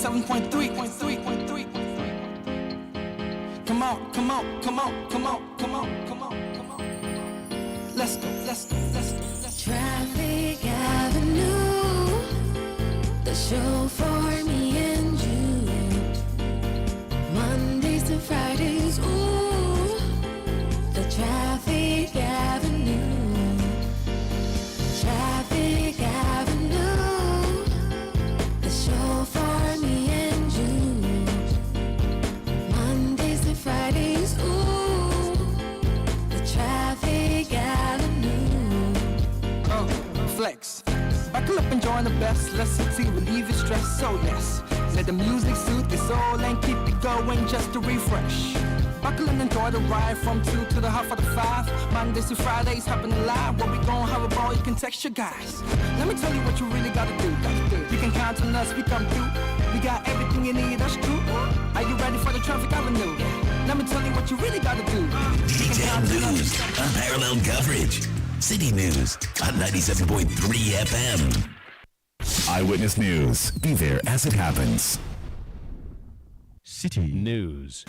97.3. Come on. Let's go. Traffic Avenue, the show for me and you. Mondays to Fridays, ooh, the Traffic Avenue. Traffic Avenue, the show for me and you. Mondays to Fridays, ooh, the Traffic Avenue. Flex. Buckle up and join the best. Let's succeed, relieve your stress. So yes, let the music soothe your soul and keep it going just to refresh. Buckle and enjoy the ride from 2 to the half of the 5. Mondays to Fridays happening live. Where we gon' have a ball, you can text your guys. Let me tell you what you really gotta do. You can count on us, we come through. We got everything you need, that's true. Are you ready for the Traffic Avenue? Let me tell you what you really gotta do. Detailed news, unparalleled coverage. City News on 97.3 FM. Eyewitness News. Be there as it happens. City News.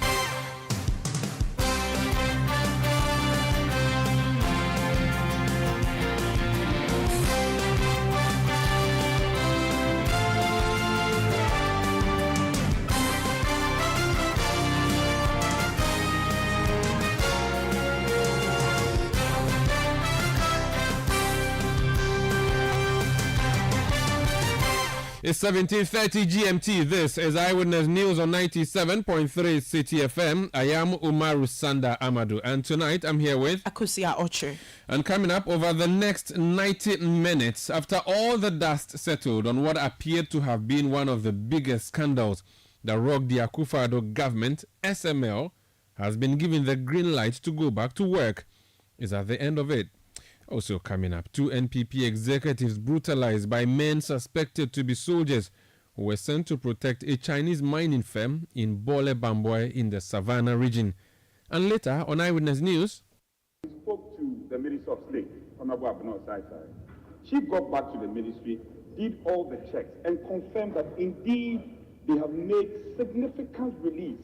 It's 17:30 GMT. This is Eyewitness News on 97.3 Citi FM. I am Umaru Sanda Amadou, and tonight I'm here with Akusia Oche. And coming up over the next 90 minutes, after all the dust settled on what appeared to have been one of the biggest scandals that rocked the Akufo-Addo government, SML has been given the green light to go back to work. Is at the end of it. Also coming up, 2 NPP executives brutalized by men suspected to be soldiers who were sent to protect a Chinese mining firm in Bole-Bamboi in the Savannah region. And later on Eyewitness News, we spoke to the Minister of State, Honorable Abner Saisai. She got back to the ministry, did all the checks, and confirmed that indeed they have made significant release.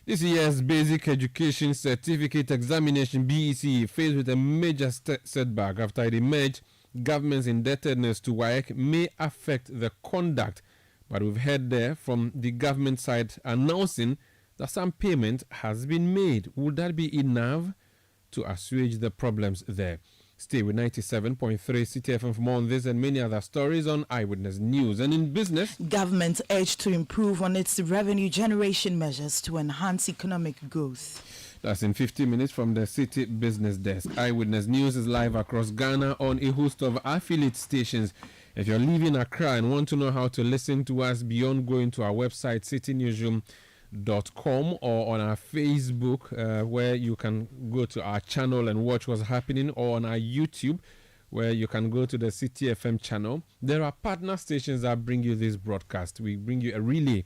this year's Basic Education Certificate Examination BECE faced with a major setback after it emerged government's indebtedness to WAEC may affect the conduct. But we've heard there from the government side announcing that some payment has been made. Would that be enough to assuage the problems there? Stay with 97.3 Citi FM for more on this and many other stories on Eyewitness News. And in business, Government urged to improve on its revenue generation measures to enhance economic growth. That's in 50 minutes from the City Business Desk. Eyewitness News is live across Ghana on a host of affiliate stations. If you're living Accra and want to know how to listen to us beyond going to our website, citynewsroom.com, or on our Facebook, where you can go to our channel and watch what's happening, or on our YouTube, where you can go to the Citi FM channel. There are partner stations that bring you this broadcast. We bring you a relay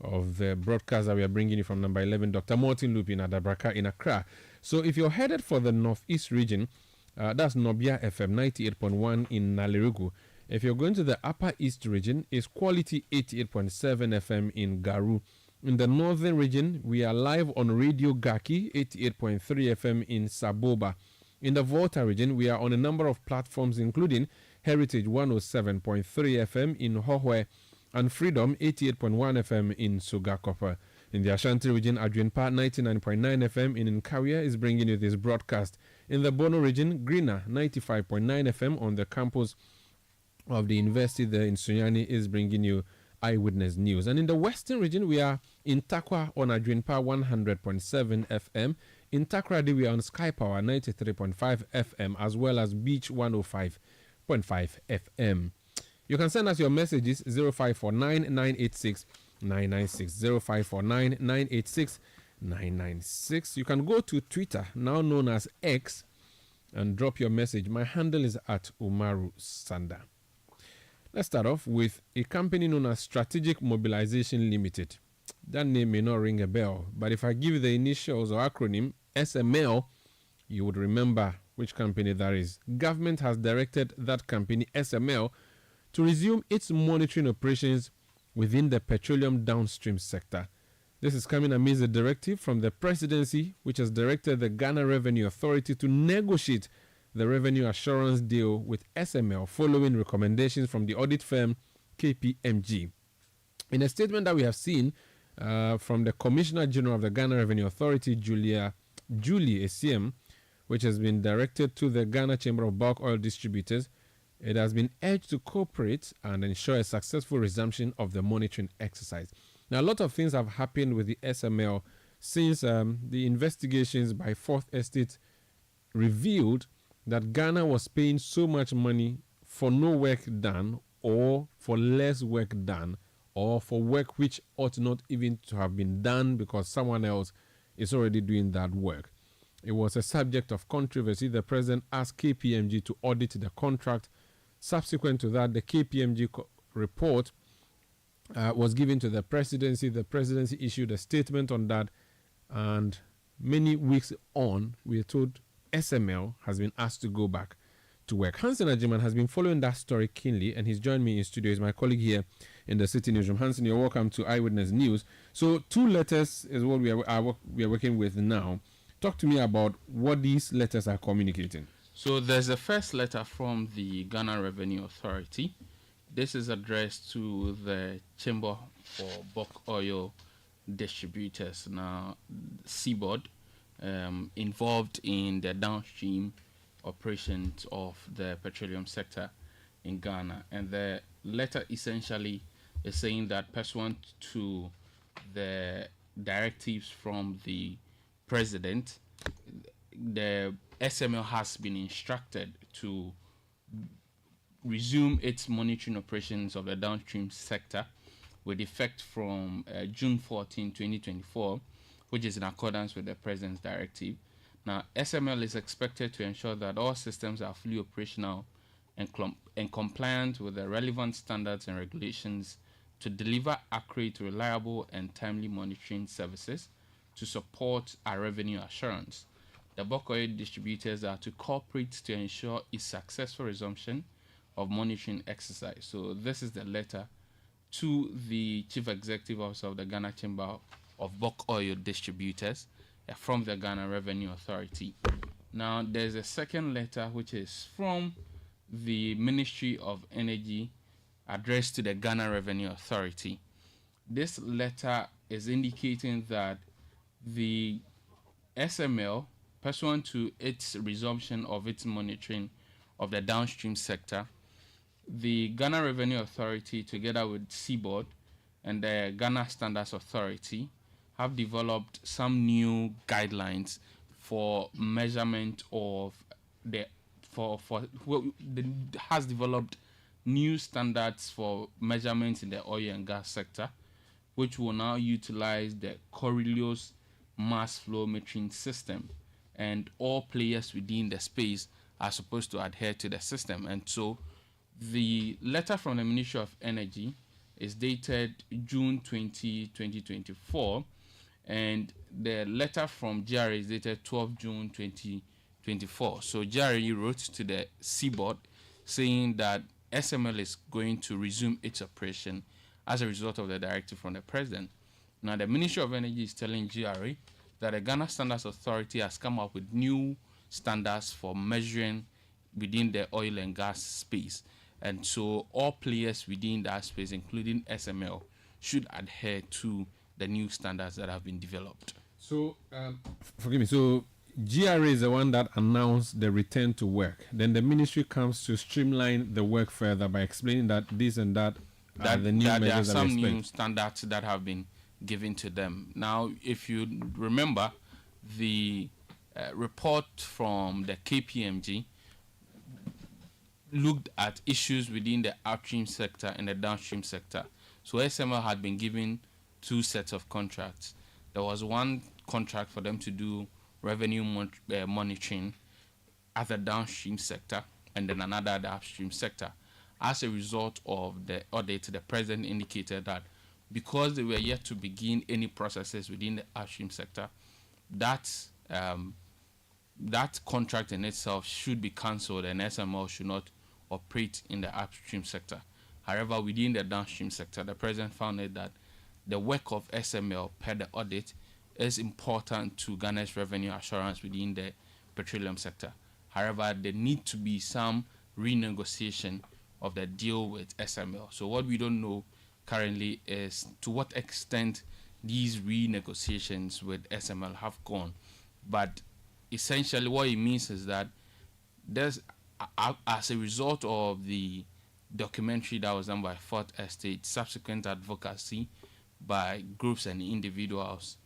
of the broadcast that we are bringing you from number 11, Dr. Martin Loop in Adabraka in Accra. So if you're headed for the Northeast region, that's Nobia FM 98.1 in Nalirugu. If you're going to the Upper East region, it's Quality 88.7 FM in Garu. In the Northern region, we are live on Radio Gaki 88.3 FM in Saboba. In the Volta region, we are on a number of platforms, including Heritage 107.3 FM in Hohwe and Freedom 88.1 FM in Sugakopa. In the Ashanti region, Adwenpa 99.9 FM in Nkawia is bringing you this broadcast. In the Bono region, Greener 95.9 FM on the campus of the university there in Sunyani is bringing you Eyewitness News. And in the Western region, we are in Takwa on Adwenpa 100.7 FM. In Takrady, we are on Sky Power 93.5 FM, as well as Beach 105.5 FM. You can send us your messages 0549 986 996 0549 986 996. You can go to Twitter, now known as X, and drop your message. My handle is at Umaru Sanda. Let's start off with a company known as Strategic Mobilization Limited. That name may not ring a bell, but if I give you the initials or acronym SML, you would remember which company that is. Government has directed that company, SML, to resume its monitoring operations within the petroleum downstream sector. This is coming amidst a directive from the presidency, which has directed the Ghana Revenue Authority to negotiate the revenue assurance deal with SML following recommendations from the audit firm KPMG. In a statement that we have seen from the Commissioner General of the Ghana Revenue Authority, Julie Essiem, which has been directed to the Ghana Chamber of Bulk Oil Distributors, it has been urged to cooperate and ensure a successful resumption of the monitoring exercise. Now, a lot of things have happened with the SML since the investigations by Fourth Estate revealed that Ghana was paying so much money for no work done, or for less work done, or for work which ought not even to have been done because someone else is already doing that work. It was a subject of controversy. The president asked KPMG to audit the contract. Subsequent to that, the KPMG report was given to the presidency. The presidency issued a statement on that, and many weeks on, we are told SML has been asked to go back to work. Hansen Ajiman has been following that story keenly, and he's joined me in studio. He's my colleague here in the Citi Newsroom. Hansen, you're welcome to Eyewitness News. So 2 letters is what we are working with now. Talk to me about what these letters are communicating. So there's a first letter from the Ghana Revenue Authority. This is addressed to the Chamber for Bulk Oil Distributors, now CBOD, involved in the downstream operations of the petroleum sector in Ghana. And the letter essentially is saying that pursuant to the directives from the president, the SML has been instructed to resume its monitoring operations of the downstream sector with effect from June 14, 2024, which is in accordance with the president's directive. Now, SML is expected to ensure that all systems are fully operational and compliant with the relevant standards and regulations to deliver accurate, reliable, and timely monitoring services to support our revenue assurance. The bulk oil distributors are to cooperate to ensure a successful resumption of monitoring exercise. So this is the letter to the Chief Executive Officer of the Ghana Chamber of Bulk Oil Distributors from the Ghana Revenue Authority. Now, there's a second letter which is from the Ministry of Energy addressed to the Ghana Revenue Authority. This letter is indicating that the SML, pursuant to its resumption of its monitoring of the downstream sector, the Ghana Revenue Authority, together with CBOD and the Ghana Standards Authority, have developed some new guidelines for measurement of has developed new standards for measurements in the oil and gas sector, which will now utilize the Coriolis mass flow metering system, and all players within the space are supposed to adhere to the system. And so the letter from the Ministry of Energy is dated June 20, 2024, and the letter from GRA is dated 12 June 2024. So GRA wrote to the CBOD saying that SML is going to resume its operation as a result of the directive from the president. Now, the Ministry of Energy is telling GRA that the Ghana Standards Authority has come up with new standards for measuring within the oil and gas space. And so all players within that space, including SML, should adhere to the new standards that have been developed. So, forgive me, so GRA is the one that announced the return to work. Then the ministry comes to streamline the work further by explaining that this and that are the new measures. There are some new standards that have been given to them. Now, if you remember, the report from the KPMG looked at issues within the upstream sector and the downstream sector. So SML had been given 2 sets of contracts. There was one contract for them to do revenue monitoring at the downstream sector, and then another at the upstream sector. As a result of the audit, the president indicated that because they were yet to begin any processes within the upstream sector, that contract in itself should be cancelled, and SML should not operate in the upstream sector. However, within the downstream sector, the president found it that the work of SML per the audit is important to Ghana's revenue assurance within the petroleum sector. However, there need to be some renegotiation of the deal with SML. So what we don't know currently is to what extent these renegotiations with SML have gone. But essentially what it means is that there's, as a result of the documentary that was done by Fourth Estate, subsequent advocacy by groups and individuals,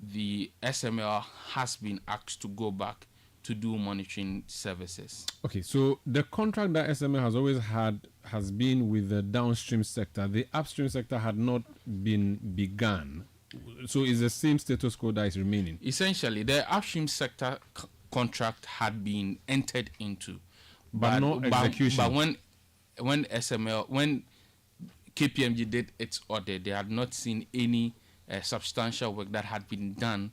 the SML has been asked to go back to do monitoring services. Okay, so the contract that SML has always had has been with the downstream sector. The upstream sector had not been begun. So is the same status quo that is remaining? Essentially, the upstream sector contract had been entered into, but no execution. But when SML, when KPMG did its audit, they had not seen any substantial work that had been done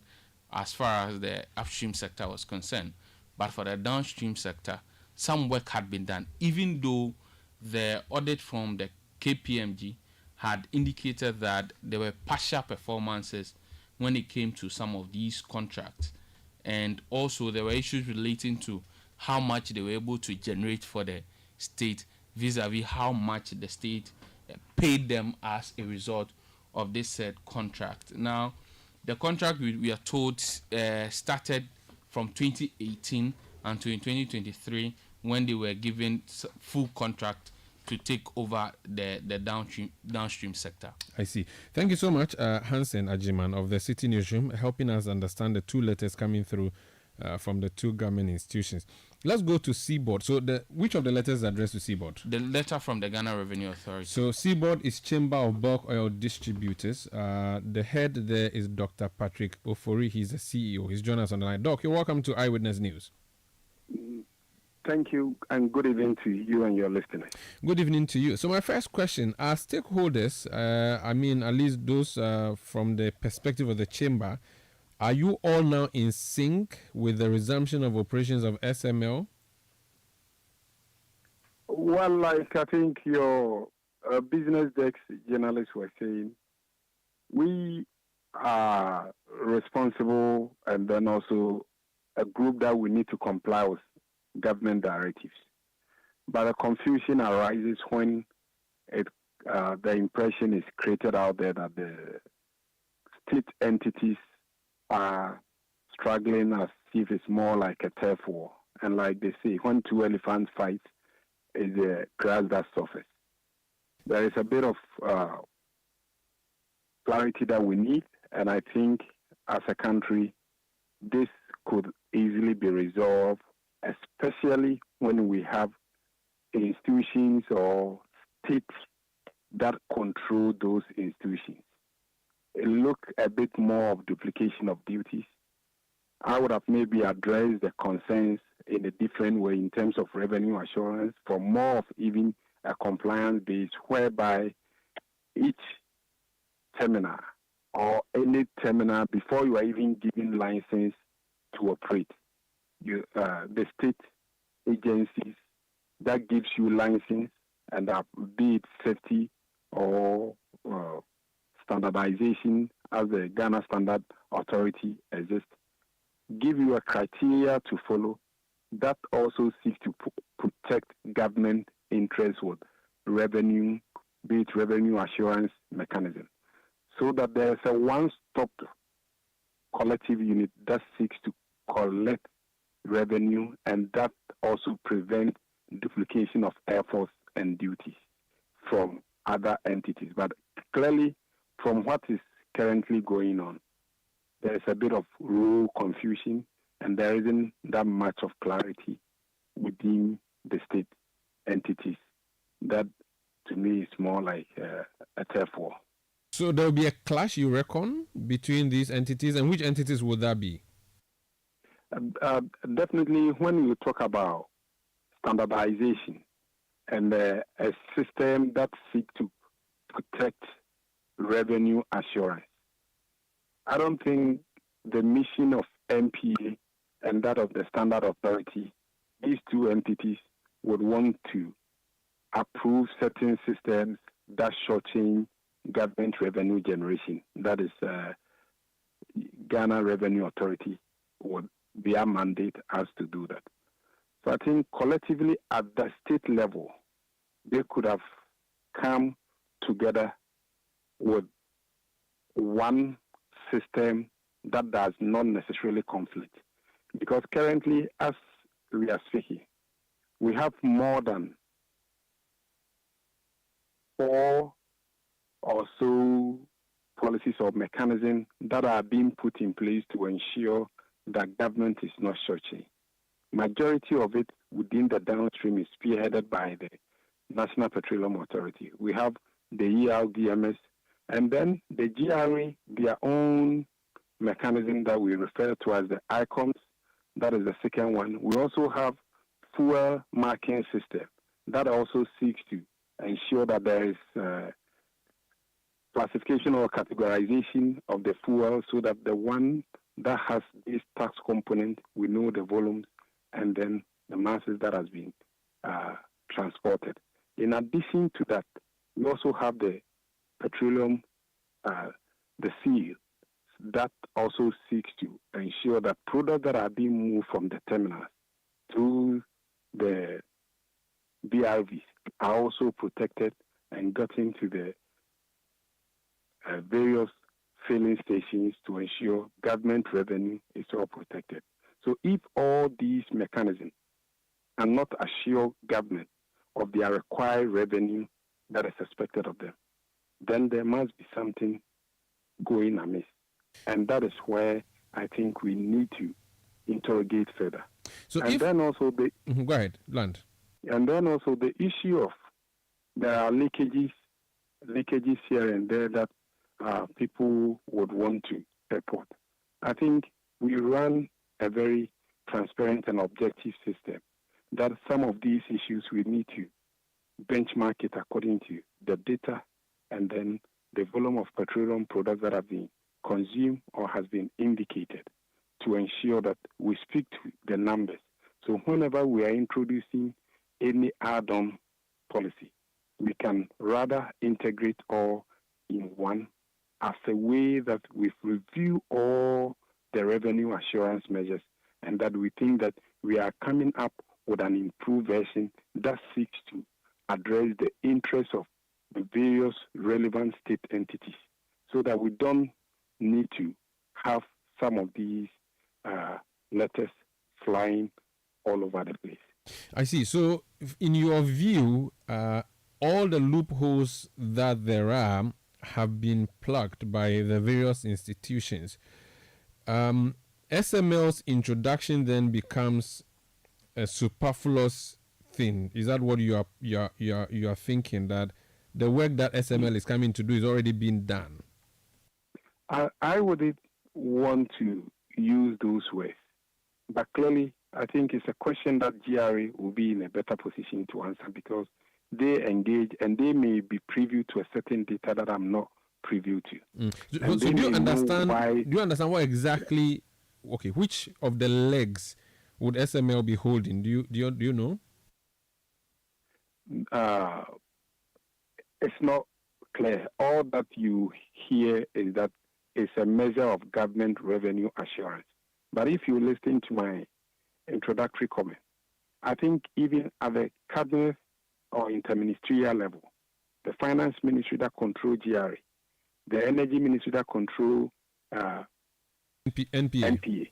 as far as the upstream sector was concerned. But for the downstream sector, some work had been done, even though the audit from the KPMG had indicated that there were partial performances when it came to some of these contracts. And also there were issues relating to how much they were able to generate for the state vis-a-vis how much the state paid them as a result of this said contract. Now, the contract, we are told, started from 2018 until 2023 when they were given full contract to take over the downstream sector. I see. Thank you so much, Hansen Ajiman of the Citi Newsroom, helping us understand the two letters coming through from the two government institutions. Let's go to Seaboard. So, which of the letters is addressed to Seaboard? The letter from the Ghana Revenue Authority. So, Seaboard is Chamber of Bulk Oil Distributors. The head there is Dr. Patrick Ofori. He's the CEO. He's joining us on the line. Doc, you're welcome to Eyewitness News. Thank you, and good evening to you and your listeners. Good evening to you. So my first question, are stakeholders, at least those from the perspective of the chamber, are you all now in sync with the resumption of operations of SML? Well, like I think your business desk journalists were saying, we are responsible and then also a group that we need to comply with government directives. But the confusion arises when the impression is created out there that the state entities are struggling as if it's more like a turf war. And like they say, when two elephants fight, it's the grass that suffers. There is a bit of clarity that we need, and I think as a country, this could easily be resolved, especially when we have institutions or states that control those institutions. It look a bit more of duplication of duties. I would have maybe addressed the concerns in a different way in terms of revenue assurance for more of even a compliance base whereby each terminal or any terminal, before you are even given license to operate, the state agencies that gives you license, and be it safety or standardization as the Ghana Standard Authority exists, give you a criteria to follow that also seeks to protect government interests with revenue, be it revenue assurance mechanism, so that there's a one-stop collective unit that seeks to collect revenue, and that also prevent duplication of efforts and duties from other entities. But clearly, from what is currently going on, there is a bit of rule confusion, and there isn't that much of clarity within the state entities. That, to me, is more like a turf war. So there will be a clash, you reckon, between these entities, and which entities would that be? Definitely, when you talk about standardization and a system that seeks to protect revenue assurance, I don't think the mission of MPA and that of the Standard Authority, these two entities would want to approve certain systems that shorten government revenue generation. That is Ghana Revenue Authority, would their mandate as to do that. So I think collectively at the state level, they could have come together with one system that does not necessarily conflict. Because currently, as we are speaking, we have more than 4 or so policies or mechanisms that are being put in place to ensure that government is not shorting. Majority of it within the downstream is spearheaded by the National Petroleum Authority. We have the ELDMS, and then the GRA, their own mechanism that we refer to as the ICOMS. That is the second one. We also have fuel marking system that also seeks to ensure that there is classification or categorization of the fuel so that the one that has this tax component, we know the volumes and then the masses that has been transported. In addition to that, we also have the petroleum, the seal, that also seeks to ensure that products that are being moved from the terminals to the BRVs are also protected and got into the various filling stations to ensure government revenue is all protected. So if all these mechanisms are not assure government of their required revenue that is expected of them, then there must be something going amiss. And that is where I think we need to interrogate further. So and then also the go ahead, Land. And then also the issue of there are leakages here and there that people would want to report. I think we run a very transparent and objective system that some of these issues we need to benchmark it according to the data and then the volume of petroleum products that have been consumed or has been indicated to ensure that we speak to the numbers. So whenever we are introducing any add-on policy, we can rather integrate all in one as a way that we've reviewed all the revenue assurance measures and that we think that we are coming up with an improved version that seeks to address the interests of the various relevant state entities so that we don't need to have some of these letters flying all over the place. I see. So in your view, all the loopholes that there are have been plugged by the various institutions. SML's introduction then becomes a superfluous thing. Is that what you are thinking, that the work that SML is coming to do is already being done? I wouldn't want to use those words, but clearly I think it's a question that GRA will be in a better position to answer because they engage and they may be privy to a certain data that I'm not privy to. So do you understand? Do you understand what exactly? Okay, which of the legs would SML be holding? Do you know? It's not clear. All that you hear is that it's a measure of government revenue assurance. But if you listen to my introductory comment, I think even at the cabinet or interministerial level, the finance ministry that control GRA, the energy ministry that control NPA,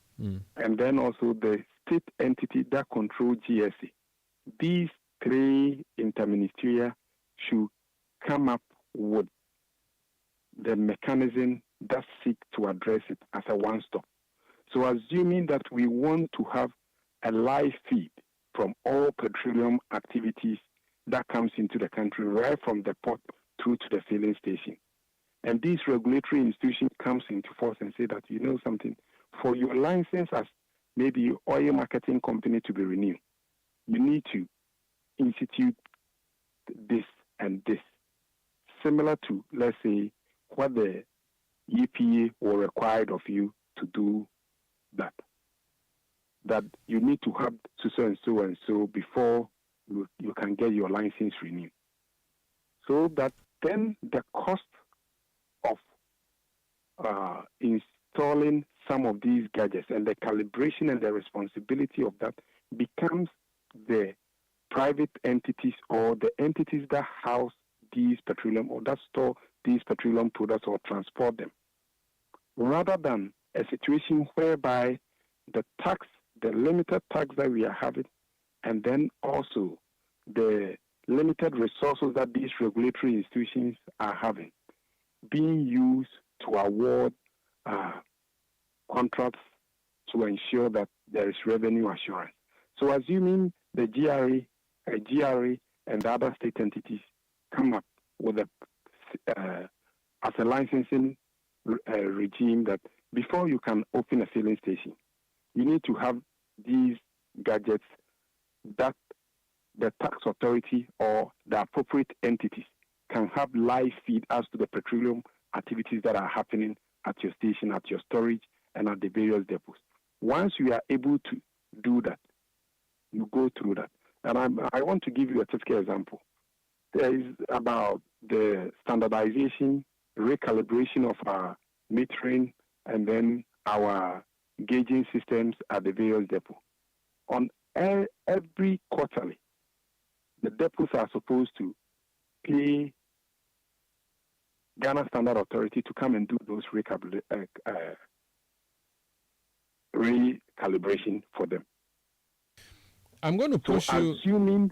and then also the state entity that control GSA. These three interministerial should come up with the mechanism that seek to address it as a one-stop. So assuming that we want to have a live feed from all petroleum activities that comes into the country, right from the port through to the filling station. And this regulatory institution comes into force and say that, you know something, for your license as maybe oil marketing company to be renewed, you need to institute this and this, similar to, let's say, what the EPA were required of you to do that you need to have so and so before you can get your license renewed. so that then the cost of installing some of these gadgets and the calibration and the responsibility of that becomes the private entities or the entities that house these petroleum or that store these petroleum products or transport them, rather than a situation whereby the limited tax that we are having, and then also the limited resources that these regulatory institutions are having, being used to award contracts to ensure that there is revenue assurance. So assuming the GRA, and the other state entities come up with as a licensing regime that before you can open a filling station, you need to have these gadgets that the tax authority or the appropriate entities can have live feed as to the petroleum activities that are happening at your station, at your storage, and at the various depots. Once you are able to do that, you go through that. And I want to give you a typical example. There is about the standardization, recalibration of our metering, and then our gauging systems at the various depots. On every quarterly, the depots are supposed to pay Ghana Standard Authority to come and do those recalibration for them. I'm going to push you. Assuming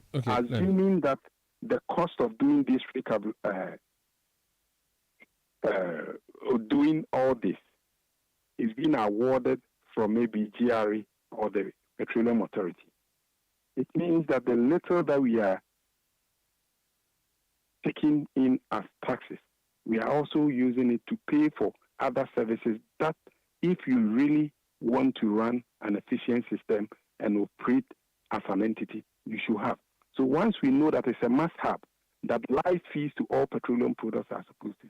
that the cost of doing this doing all this is being awarded from maybe GRA or the Petroleum Authority, it means that the little that we are taking in as taxes, we are also using it to pay for other services that, if you really want to run an efficient system and operate as an entity, you should have. So once we know that it's a must-have, that live fees to all petroleum products are supposed to,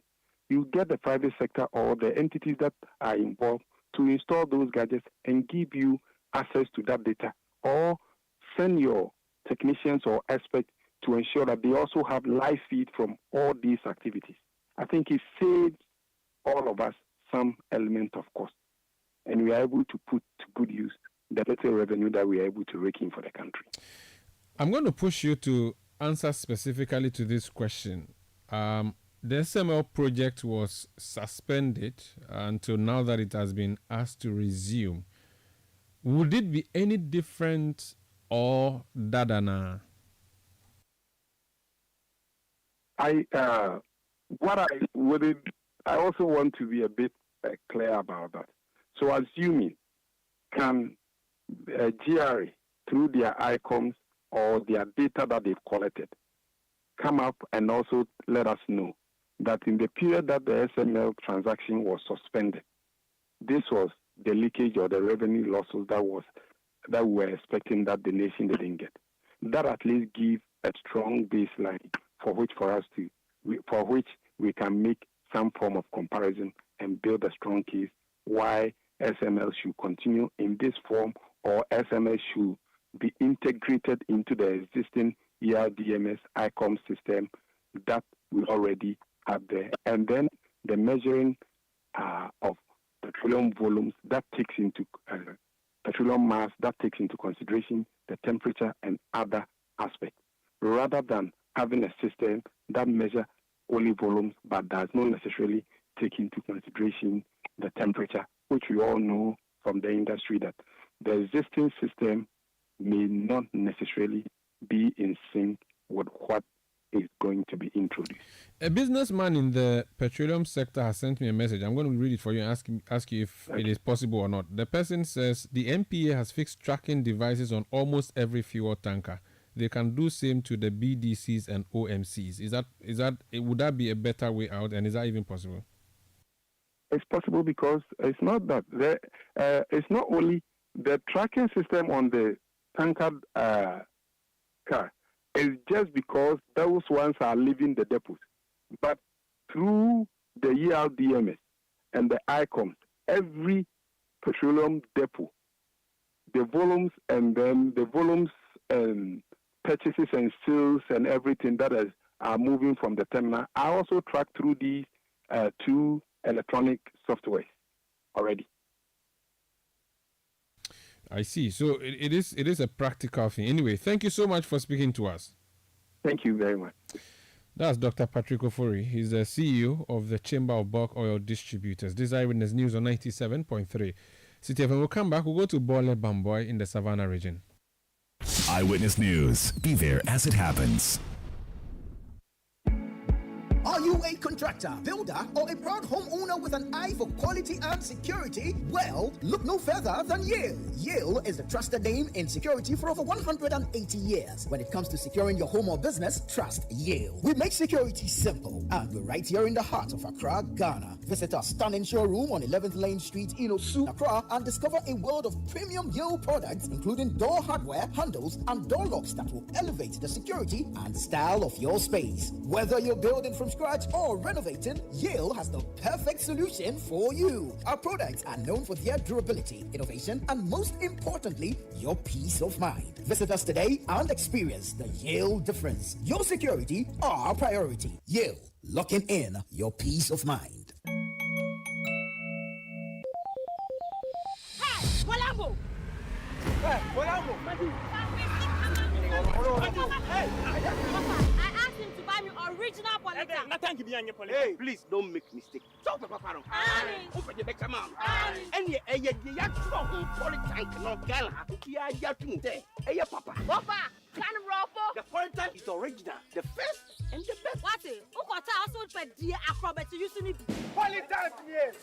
you get the private sector or the entities that are involved to install those gadgets and give you access to that data, or send your technicians or experts to ensure that they also have live feed from all these activities. I think it saves all of us some element of cost, and we are able to put to good use the little revenue that we are able to rake in for the country. I'm going to push you to answer specifically to this question. The SML project was suspended until now that it has been asked to resume. Would it be any different or dadana? I also want to be a bit clear about that. So assuming, can GRA, through their ICOMs or their data that they've collected, come up and also let us know that in the period that the SML transaction was suspended, this was the leakage or the revenue losses that we were expecting that the nation didn't get. That at least give a strong baseline for which we can make some form of comparison and build a strong case why SML should continue in this form, or SML should be integrated into the existing ERDMS ICOM system that we already have there. And then the measuring of petroleum volumes that takes into petroleum mass that takes into consideration the temperature and other aspects, rather than having a system that measures only volumes but does not necessarily take into consideration the temperature, which we all know from the industry that the existing system may not necessarily be in sync with what is going to be introduced. A businessman in the petroleum sector has sent me a message. I'm going to read it for you and ask you if it is possible or not. The person says the NPA has fixed tracking devices on almost every fuel tanker. They can do same to the BDCs and OMCs. Would that be a better way out, and is that even possible? It's possible because it's not that it's not only the tracking system on the tanker car. It's just because those ones are leaving the depots. But through the ERDMS and the ICOMs, every petroleum depot, the volumes and then the volumes and purchases and sales and everything that are moving from the terminal are also tracked through these two electronic softwares already. I see. So it is a practical thing. Anyway, thank you so much for speaking to us. Thank you very much. That's Dr. Patrick Ofori. He's the CEO of the Chamber of Bulk Oil Distributors. This is Eyewitness News on 97.3 Citi FM. We'll come back. We'll go to Bole-Bamboi in the Savannah region. Eyewitness News. Be there as it happens. Are you a contractor, builder, or a proud homeowner with an eye for quality and security? Well, look no further than Yale. Yale is the trusted name in security for over 180 years. When it comes to securing your home or business, trust Yale. We make security simple, and we're right here in the heart of Accra, Ghana. Visit our stunning showroom on 11th Lane Street, Inosu, Accra, and discover a world of premium Yale products, including door hardware, handles, and door locks that will elevate the security and style of your space. Whether you're building from scratch or renovating, Yale has the perfect solution for you. Our products are known for their durability, innovation, and most importantly, your peace of mind. Visit us today and experience the Yale difference. Your security, our priority. Yale, locking in your peace of mind. Hey, Bole-Bamboi! Hey, Bole-Bamboi! Hey, I asked him to buy me original Polita. Hey, please don't make mistake. Talk to Papa. Open the come on. And you Polita no gala. Papa. Papa, can the Polita is original, the first and the best. What is? Ukota also per dear acrobat using it. Polita, yes.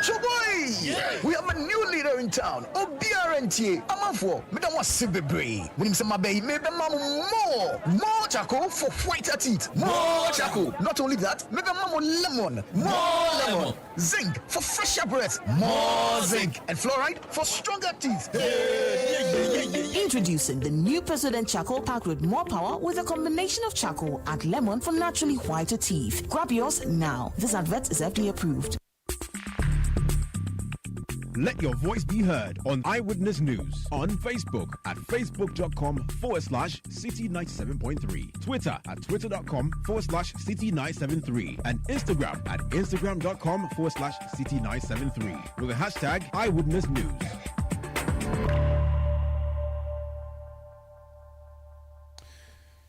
Choboy! Yeah. We have a new leader in town. Obiarenti. Amafo. Me don't want to see baby. When him say my baby, maybe more charcoal for whiter teeth. More charcoal. Not only that, maybe lemon. More lemon. Zinc for fresher breath. More zinc. And fluoride for stronger teeth. Introducing the new President Charcoal Pack with more power with a combination of charcoal and lemon for naturally whiter teeth. Grab yours now. This advert is FDA approved. Let your voice be heard on Eyewitness News on Facebook at facebook.com/Citi97.3, Twitter at twitter.com/Citi973, and Instagram at instagram.com/Citi973 with the hashtag Eyewitness News.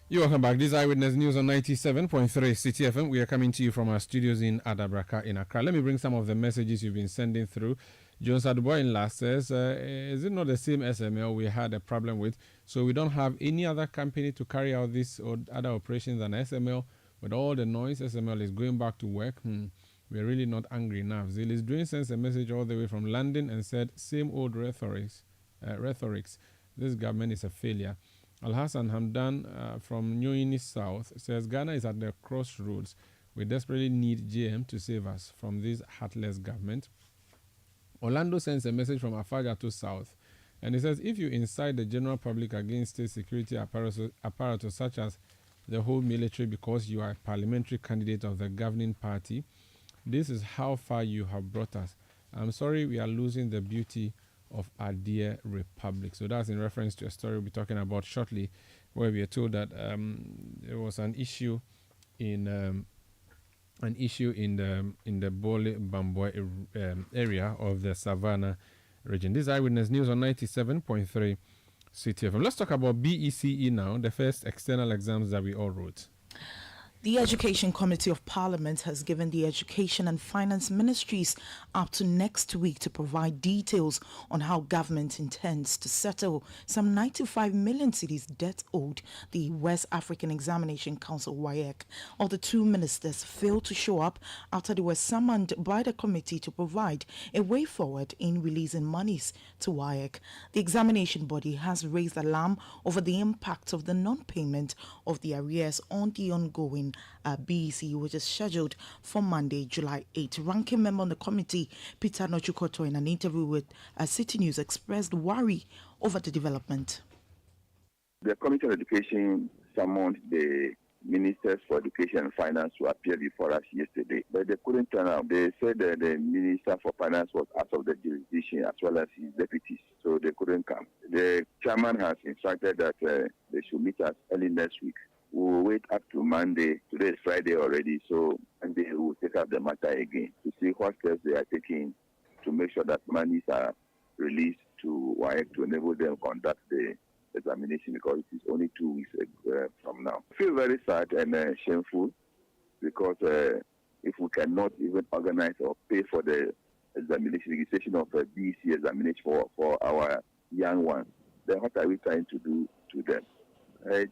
You're welcome back. This is Eyewitness News on 97.3 Citi FM. We are coming to you from our studios in Adabraka in Accra. Let me bring some of the messages you've been sending through. Jones Adboy in last says, is it not the same SML we had a problem with? So we don't have any other company to carry out this or other operations than SML. With all the noise, SML is going back to work. We're really not angry enough. Zilis Doing sends a message all the way from London and said, same old rhetorics. This government is a failure. Al-Hassan Hamdan from New Guinea South says, Ghana is at the crossroads. We desperately need GM to save us from this heartless government. Orlando sends a message from Afagato South, and he says, if you incite the general public against state security apparatus such as the whole military because you are a parliamentary candidate of the governing party, this is how far you have brought us. I'm sorry we are losing the beauty of our dear republic. So that's in reference to a story we'll be talking about shortly, where we are told that there was an issue in the Bole-Bamboi area of the Savannah region. This is Eyewitness News on 97.3 Citi FM. Let's talk about BECE now, the first external exams that we all wrote. The Education Committee of Parliament has given the Education and Finance Ministries up to next week to provide details on how government intends to settle some 95 million cedis debt owed the West African Examination Council WAEC. All the two ministers failed to show up after they were summoned by the committee to provide a way forward in releasing monies to WAEC. The examination body has raised alarm over the impact of the non-payment of the arrears on the ongoing BECE, which is scheduled for Monday, July 8. Ranking member on the committee, Peter Nochukoto, in an interview with Citi News, expressed worry over the development. The Committee on Education summoned the ministers for education and finance to appear before us yesterday, but they couldn't turn up. They said that the minister for finance was out of the jurisdiction as well as his deputies, so they couldn't come. The chairman has instructed that they should meet us early next week. We'll wait up to Monday. Today is Friday already, so Monday we'll take up the matter again to see what steps they are taking to make sure that monies are released to WAEC to enable them to conduct the examination, because it is only 2 weeks from now. I feel very sad and shameful because if we cannot even organize or pay for the registration of a BECE examination for our young ones, then what are we trying to do to them? It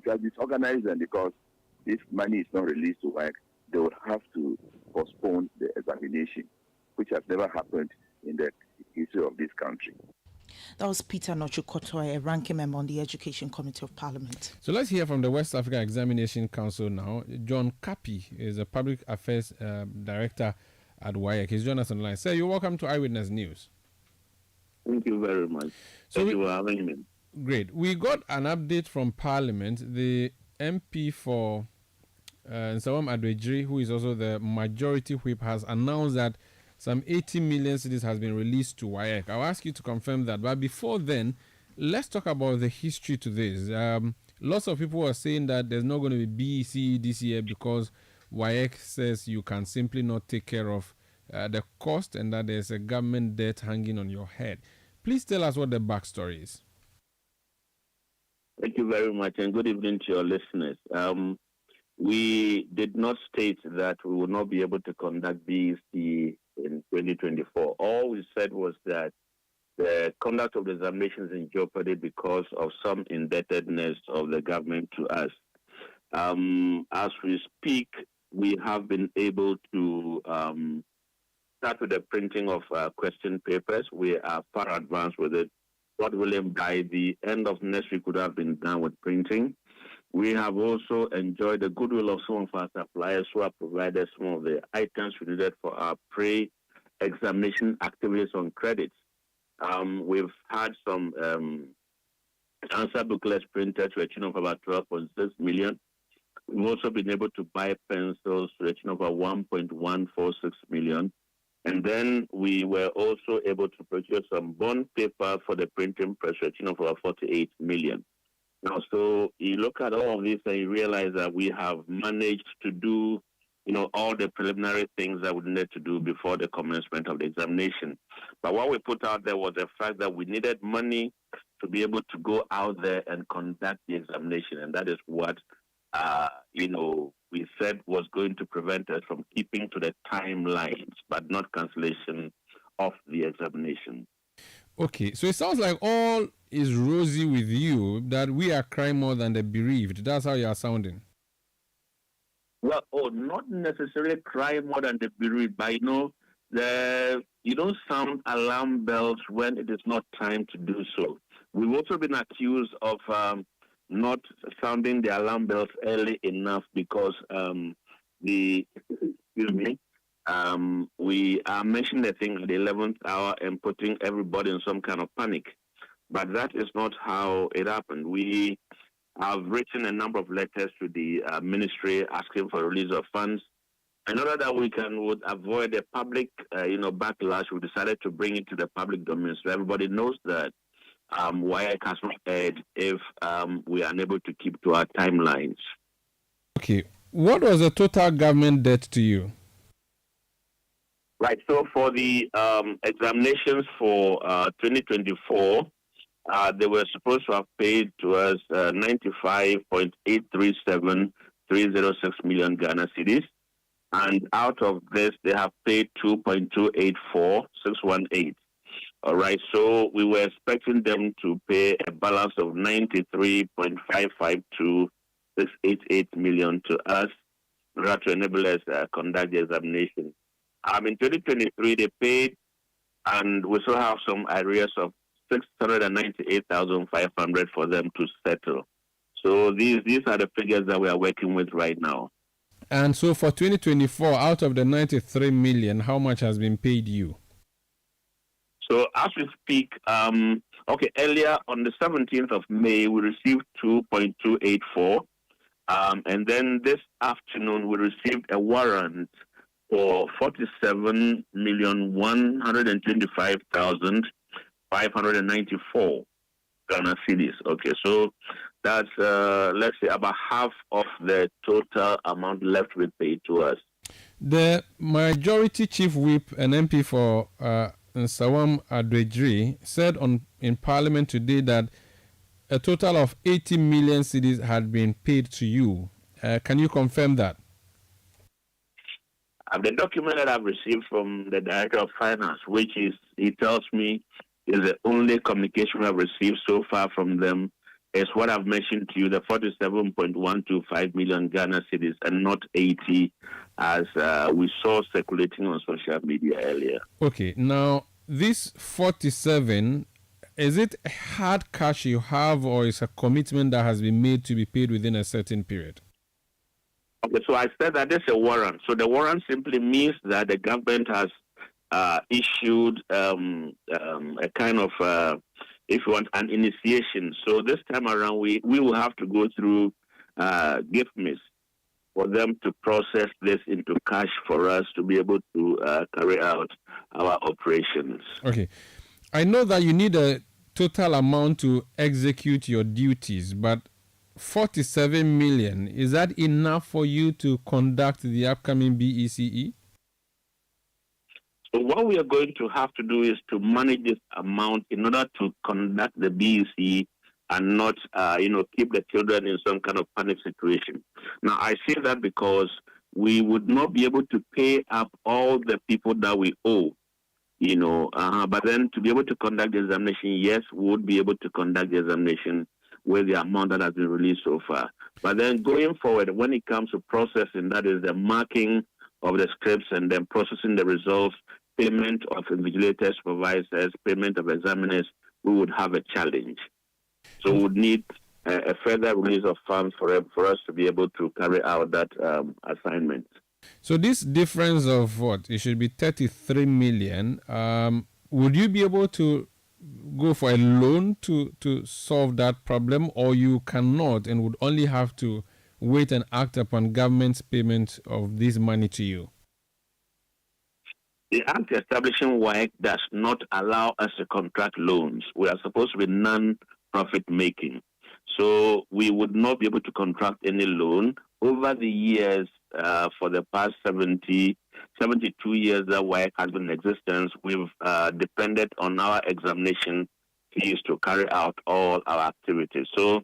has been disorganized, and because if money is not released to WAEC, they would have to postpone the examination, which has never happened in the history of this country. That was Peter Nochukotoy, a ranking member on the Education Committee of Parliament. So let's hear from the West Africa Examination Council now. John Kapi is a Public Affairs Director at WAEC. He's joined us on the line. Sir, you're welcome to Eyewitness News. Thank you very much. Thank you for having me. Great. We got an update from Parliament. The MP for Nsawam Adwejiri, who is also the majority whip, has announced that some 80 million cedis has been released to WAEC. I'll ask you to confirm that. But before then, let's talk about the history to this. Lots of people are saying that there's not going to be BECE this year because WAEC says you can simply not take care of the cost and that there's a government debt hanging on your head. Please tell us what the backstory is. Thank you very much, and good evening to your listeners. We did not state that we will not be able to conduct BECE in 2024. All we said was that the conduct of the examinations in jeopardy because of some indebtedness of the government to us. As we speak, we have been able to start with the printing of question papers. We are far advanced with it. God willing, by the end of next week, would have been done with printing. We have also enjoyed the goodwill of some of our suppliers who have provided some of the items we needed for our pre-examination activities on credits. We've had some answer booklets printed to a tune of about 12.6 million. We've also been able to buy pencils to a tune of about 1.146 million. And then we were also able to procure some bond paper for the printing press to a tune of about 48 million. Now, so you look at all of this and you realize that we have managed to do, all the preliminary things that we needed to do before the commencement of the examination. But what we put out there was the fact that we needed money to be able to go out there and conduct the examination. And that is what, we said was going to prevent us from keeping to the timelines, but not cancellation of the examination. Okay, so it sounds like all is rosy with you, that we are crying more than the bereaved. That's how you are sounding. Well, not necessarily crying more than the bereaved, but you don't sound alarm bells when it is not time to do so. We've also been accused of not sounding the alarm bells early enough because we are mentioning the thing at the 11th hour and putting everybody in some kind of panic. But that is not how it happened. We have written a number of letters to the ministry asking for release of funds. In order that would avoid the public, backlash, we decided to bring it to the public domain so everybody knows that WAEC has not heard if we are unable to keep to our timelines. Okay. What was the total government debt to you? Right. So for the examinations for 2024, they were supposed to have paid to us 95.837306 million Ghana cedis. And out of this, they have paid 2.284618. All right, so we were expecting them to pay a balance of 93.552688 million to us in order to enable us conduct the examination. In 2023, they paid, and we still have some arrears of 698,500 for them to settle. So these are the figures that we are working with right now. And so for 2024, out of the 93 million, how much has been paid you? So as we speak, earlier on the 17th of May, we received 2.284. And then this afternoon, we received a warrant for 47,125,594 Ghana cedis. Okay, so that's, let's say, about half of the total amount left to be paid to us. The majority chief whip and MP for Nsawam Adwejri said in Parliament today that a total of 80 million cedis had been paid to you. Can you confirm that? The document that I've received from the Director of Finance, which is, he tells me, is the only communication I've received so far from them, is what I've mentioned to you, the 47.125 million Ghana cedis, and not 80, as we saw circulating on social media earlier. Okay, now this 47, is it hard cash you have, or is a commitment that has been made to be paid within a certain period? Okay, so I said that there's a warrant. So the warrant simply means that the government has issued a kind of, if you want, an initiation. So this time around, we will have to go through GIFMIS for them to process this into cash for us to be able to carry out our operations. Okay. I know that you need a total amount to execute your duties, but 47 million, is that enough for you to conduct the upcoming BECE? So what we are going to have to do is to manage this amount in order to conduct the BECE and not, keep the children in some kind of panic situation. Now, I say that because we would not be able to pay up all the people that we owe, but then to be able to conduct the examination, yes, we would be able to conduct the examination with the amount that has been released so far. But then going forward, when it comes to processing, that is the marking of the scripts and then processing the results, payment of invigilators, supervisors, payment of examiners, we would have a challenge. So we would need a further release of funds for us to be able to carry out that assignment. So this difference of what? It should be 33 million. Would you be able to go for a loan to solve that problem, or you cannot and would only have to wait and act upon government's payment of this money to you? The Act establishing WAEC does not allow us to contract loans. We are supposed to be non-profit making. So we would not be able to contract any loan. Over the years, for the past 72 years that WAEC has been in existence, we've depended on our examination fees to carry out all our activities. So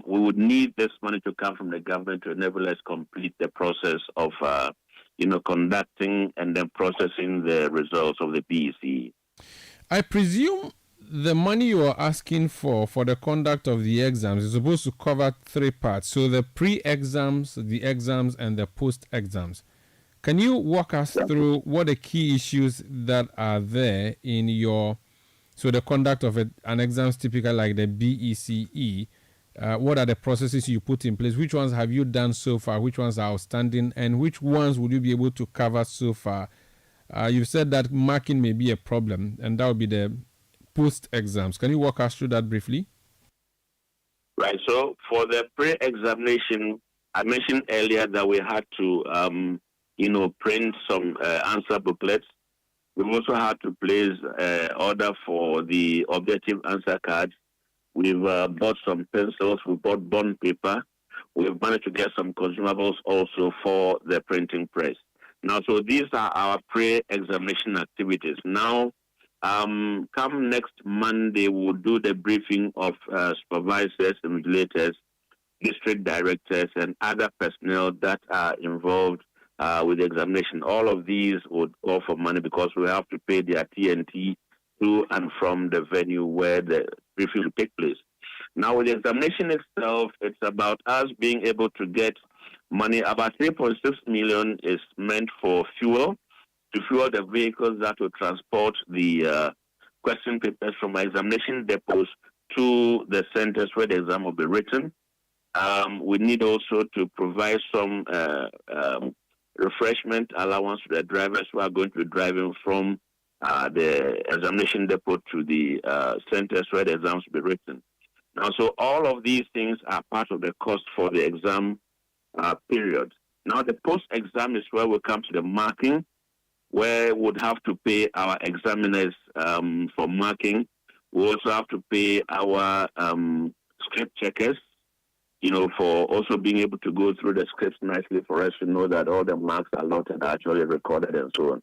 we would need this money to come from the government to enable us complete the process of conducting and then processing the results of the BECE. I presume the money you are asking for the conduct of the exams is supposed to cover three parts. So the pre-exams, the exams, and the post-exams. Can you walk us through what the key issues that are there in the conduct of an exams typical like the BECE? What are the processes you put in place? Which ones have you done so far? Which ones are outstanding? And which ones would you be able to cover so far? You've said that marking may be a problem, and that would be the post-exams. Can you walk us through that briefly? Right. So for the pre-examination, I mentioned earlier that we had to, print some answer booklets. We've also had to place order for the objective answer cards. We've bought some pencils. We bought bond paper. We've managed to get some consumables also for the printing press. Now, so these are our pre-examination activities. Now, come next Monday, we'll do the briefing of supervisors, invigilators, district directors, and other personnel that are involved with the examination. All of these would call for money because we have to pay their TNT to and from the venue where the briefing will take place. Now, with the examination itself, it's about us being able to get money. About 3.6 million is meant for fuel, to fuel the vehicles that will transport the question papers from examination depots to the centers where the exam will be written. We need also to provide some refreshment allowance to the drivers who are going to be driving from the examination depot to the centers where the exams will be written. Now, so all of these things are part of the cost for the exam period. Now, the post-exam is where we come to the marking, where we would have to pay our examiners for marking. We also have to pay our script checkers, for also being able to go through the scripts nicely for us to know that all the marks are noted, actually recorded, and so on.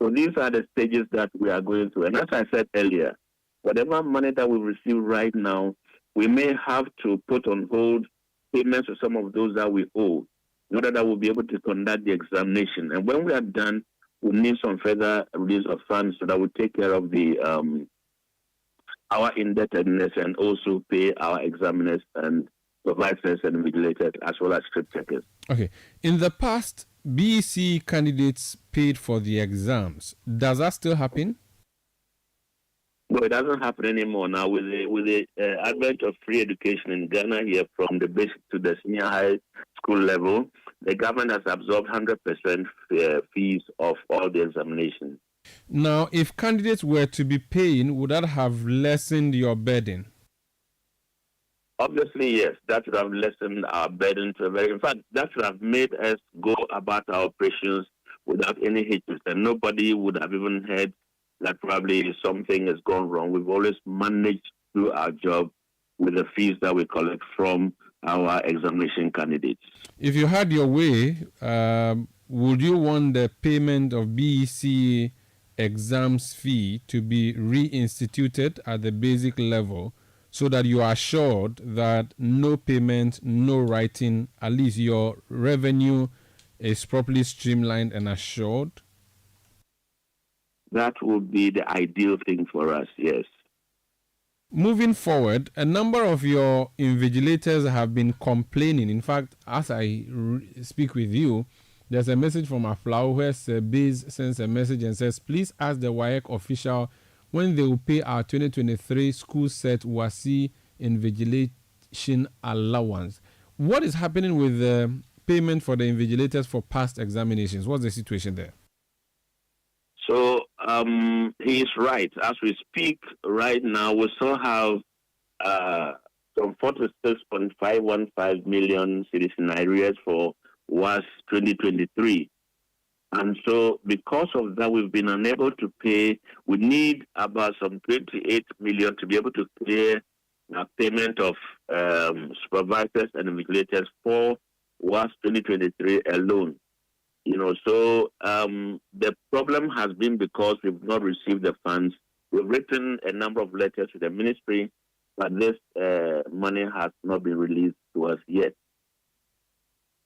So these are the stages that we are going through. And as I said earlier, whatever money that we receive right now, we may have to put on hold payments to some of those that we owe, in order that we'll be able to conduct the examination. And when we are done, we'll need some further release of funds so that we take care of the our indebtedness and also pay our examiners and supervisors and invigilators as well as script checkers. Okay. In the past, BECE candidates paid for the exams. Does that still happen? No, it doesn't happen anymore now. With the advent of free education in Ghana here, from the basic to the senior high school level, the government has absorbed 100% fees of all the examinations. Now, if candidates were to be paying, would that have lessened your burden? Obviously, yes. That would have lessened our burden to a very... In fact, that would have made us go about our operations without any hitches, and nobody would have even heard that probably something has gone wrong. We've always managed to do our job with the fees that we collect from our examination candidates. If you had your way, would you want the payment of BECE exams fee to be reinstituted at the basic level so that you are assured that no payment, no writing, at least your revenue is properly streamlined and assured? That would be the ideal thing for us, yes. Moving forward, a number of your invigilators have been complaining. In fact, as I speak with you, there's a message from Aflao where BECE sends a message and says, please ask the WAEC official when they will pay our 2023 school set WASI invigilation allowance. What is happening with the payment for the invigilators for past examinations? What's the situation there? So he is right. As we speak right now, we still have some 46.515 million citizen arrears for WAS 2023. And so because of that, we've been unable to pay. We need about some 28 million to be able to clear a payment of supervisors and invigilators for WAS 2023 alone. So the problem has been because we've not received the funds. We've written a number of letters to the ministry, but this money has not been released to us yet.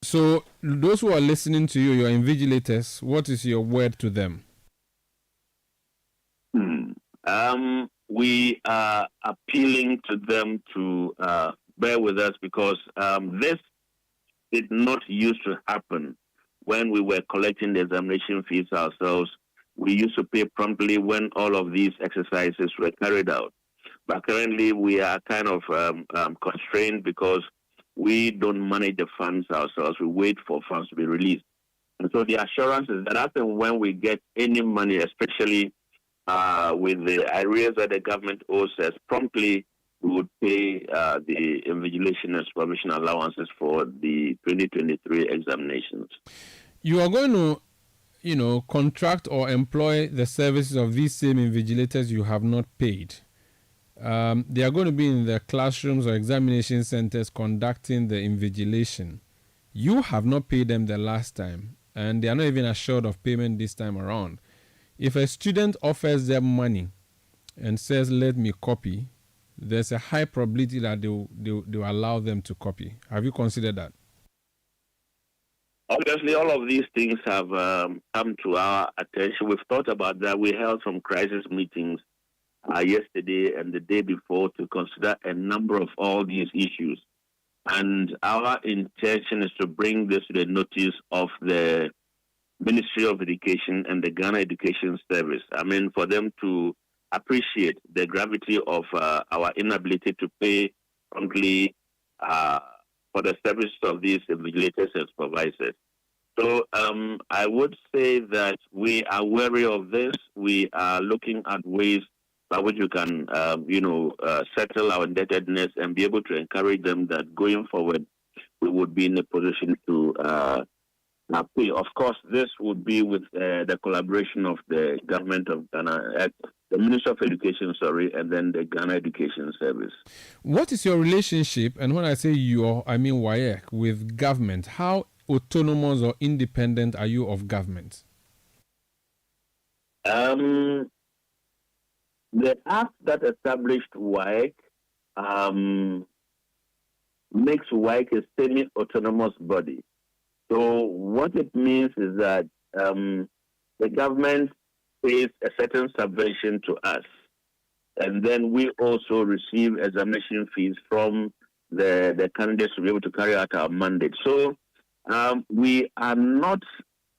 So those who are listening to you, your invigilators, what is your word to them? We are appealing to them to bear with us because this did not used to happen. When we were collecting the examination fees ourselves, we used to pay promptly when all of these exercises were carried out. But currently, we are kind of constrained because we don't manage the funds ourselves. We wait for funds to be released. And so the assurance is that after when we get any money, especially with the arrears that the government owes us, promptly we would pay the invigilation and supervision allowances for the 2023 examinations. You are going to, contract or employ the services of these same invigilators you have not paid. They are going to be in the classrooms or examination centers conducting the invigilation. You have not paid them the last time, and they are not even assured of payment this time around. If a student offers them money and says, let me copy, there's a high probability that they'll allow them to copy. Have you considered that? Obviously, all of these things have come to our attention. We've thought about that. We held some crisis meetings yesterday and the day before to consider a number of all these issues. And our intention is to bring this to the notice of the Ministry of Education and the Ghana Education Service. I mean, for them to appreciate the gravity of our inability to pay promptly for the service of these invigilators and supervisors. So I would say that we are wary of this. We are looking at ways by which we can, settle our indebtedness and be able to encourage them that going forward, we would be in a position to pay. Of course, this would be with the collaboration of the government of Ghana, the Ministry of Education, and then the Ghana Education Service. What is your relationship, and when I say I mean WAEC, with government? How autonomous or independent are you of government? The act that established WAEC makes WAEC a semi-autonomous body. So what it means is that the government pays a certain subvention to us, and then we also receive examination fees from the candidates to be able to carry out our mandate. So we are not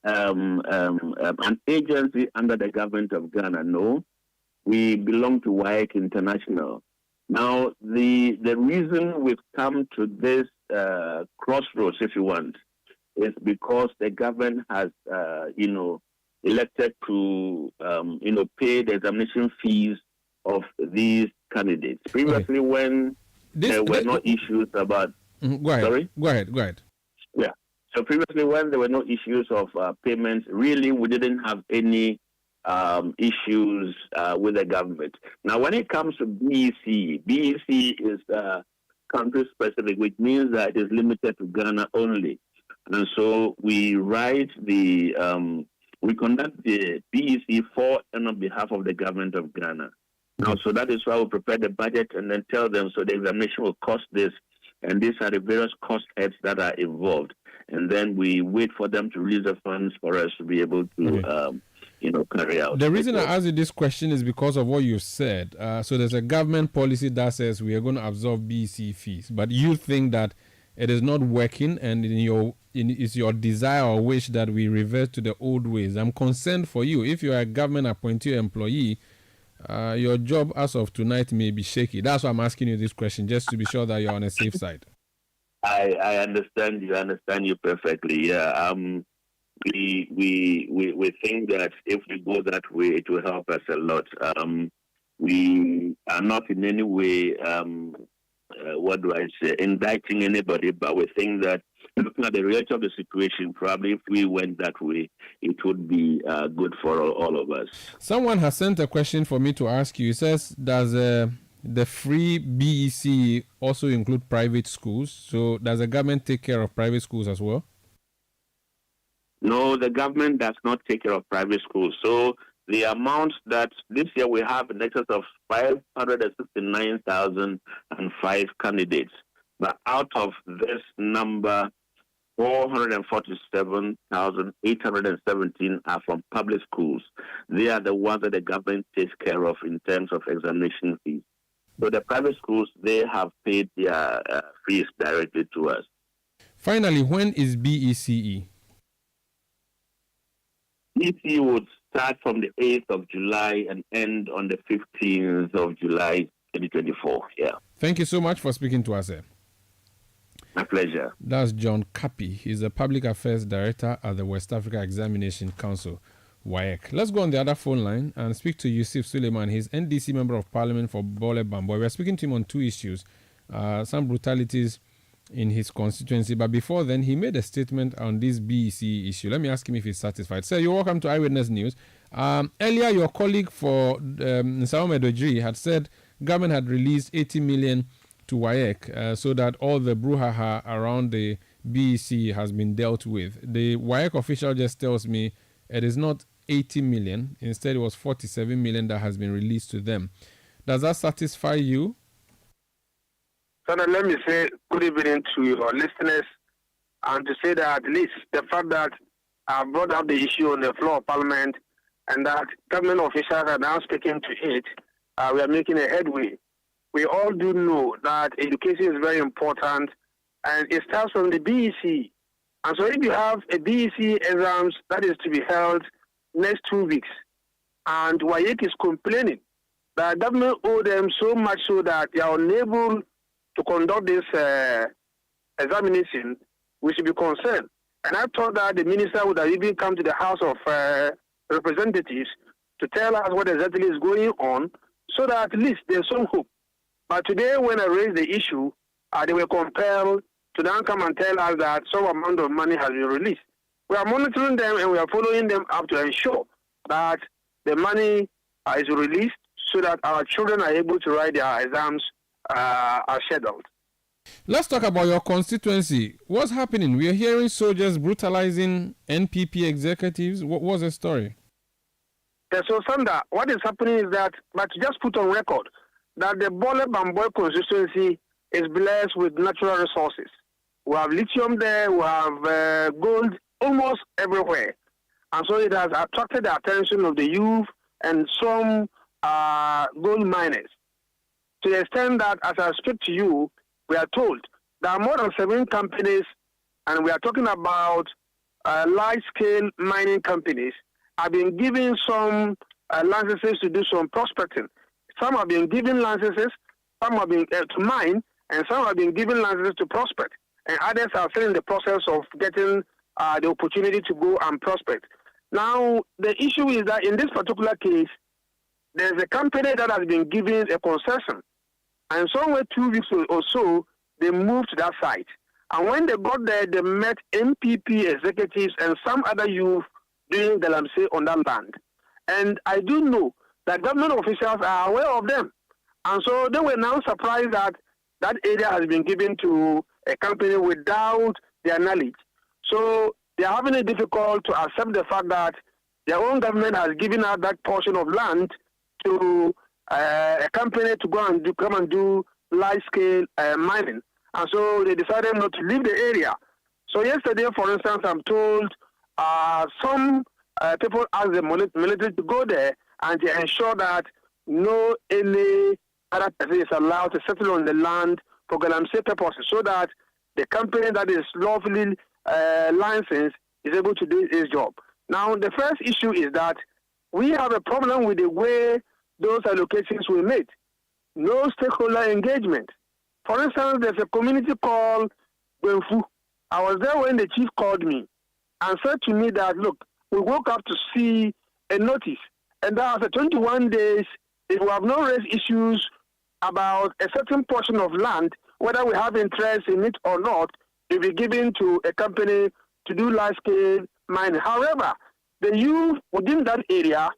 an agency under the government of Ghana. No, we belong to WAEC International. Now, the reason we've come to this crossroads, if you want, is because the government has, elected to, pay the examination fees of these candidates. Previously, when there were no issues about... Go ahead. Sorry? Go ahead. Yeah. So previously, when there were no issues of payments, really, we didn't have any issues with the government. Now, when it comes to BECE, BECE is country-specific, which means that it is limited to Ghana only. And so we conduct the BECE for and on behalf of the government of Ghana. Now, so that is why we prepare the budget and then tell them, so the examination will cost this, and these are the various cost heads that are involved. And then we wait for them to release the funds for us to be able to, carry out. The reason I ask you this question is because of what you said. So there's a government policy that says we are going to absorb BECE fees, but you think that it is not working, and it's your desire or wish that we revert to the old ways. I'm concerned for you. If you are a government appointee employee, your job as of tonight may be shaky. That's why I'm asking you this question, just to be sure that you're on a safe side. I understand you perfectly. Yeah. We think that if we go that way, it will help us a lot. We are not in any way, indicting anybody, but we think that looking at the reality of the situation, probably if we went that way, it would be good for all of us. Someone has sent a question for me to ask you. It says, does the free BECE also include private schools? So does the government take care of private schools as well? No, the government does not take care of private schools. So the amount that this year we have in excess of 569,005 candidates. But out of this number, 447,817 are from public schools. They are the ones that the government takes care of in terms of examination fees. So the private schools, they have paid their fees directly to us. Finally, when is BECE? BECE would start from the 8th of July and end on the 15th of July, 2024. Yeah. Thank you so much for speaking to us, sir. My pleasure. That's John Kapi. He's the Public Affairs Director at the West Africa Examination Council, WAEC. Let's go on the other phone line and speak to Yusuf Suleiman. He's NDC Member of Parliament for Bole-Bamboi. We're speaking to him on two issues, some brutalities in his constituency. But before then, he made a statement on this BECE issue. Let me ask him if he's satisfied. Sir, you're welcome to Eyewitness News. Earlier, your colleague for Nsawame Dojiri had said government had released 80 million to WAEC so that all the brouhaha around the BECE has been dealt with. The WAEC official just tells me it is not 80 million. Instead, it was 47 million that has been released to them. Does that satisfy you? So let me say good evening to your listeners, and to say that at least the fact that I brought up the issue on the floor of Parliament and that government officials are now speaking to it, we are making a headway. We all do know that education is very important, and it starts from the BECE. And so if you have a BECE exams that is to be held next 2 weeks, and WAEC is complaining that government owe them so much so that they are unable to conduct this examination, we should be concerned. And I thought that the minister would have even come to the House of Representatives to tell us what exactly is going on, so that at least there's some hope. But today, when I raised the issue, they were compelled to then come and tell us that some amount of money has been released. We are monitoring them and we are following them up to ensure that the money is released so that our children are able to write their exams as scheduled. Let's talk about your constituency. What's happening? We are hearing soldiers brutalizing NPP executives. What was the story? Yeah, so, Sandra, what is happening is that, but just put on record, that the Bole-Bamboi constituency is blessed with natural resources. We have lithium there, we have gold almost everywhere. And so it has attracted the attention of the youth and some gold miners. To the extent that, as I speak to you, we are told there are more than 7 companies, and we are talking about large-scale mining companies, have been given some licenses to do some prospecting. Some have been given licenses, some have been to mine, and some have been given licenses to prospect. And others are still in the process of getting the opportunity to go and prospect. Now, the issue is that in this particular case, there's a company that has been given a concession. And somewhere 2 weeks or so, they moved to that site. And when they got there, they met MPP executives and some other youth doing galamsey on that land. And I do know that government officials are aware of them. And so they were now surprised that that area has been given to a company without their knowledge. So they are having it difficult to accept the fact that their own government has given out that portion of land to a company to go and come and do large-scale mining. And so they decided not to leave the area. So yesterday, for instance, I'm told some people asked the military to go there and to ensure that no any other person is allowed to settle on the land for galamsey purposes, so that the company that is lawfully licensed is able to do its job. Now, the first issue is that we have a problem with the way those allocations were made. No stakeholder engagement. For instance, there's a community called Benfu. I was there when the chief called me and said to me that, look, we woke up to see a notice, and that after 21 days, if we have not raised issues about a certain portion of land, whether we have interest in it or not, it will be given to a company to do large-scale mining. However, the youth within that area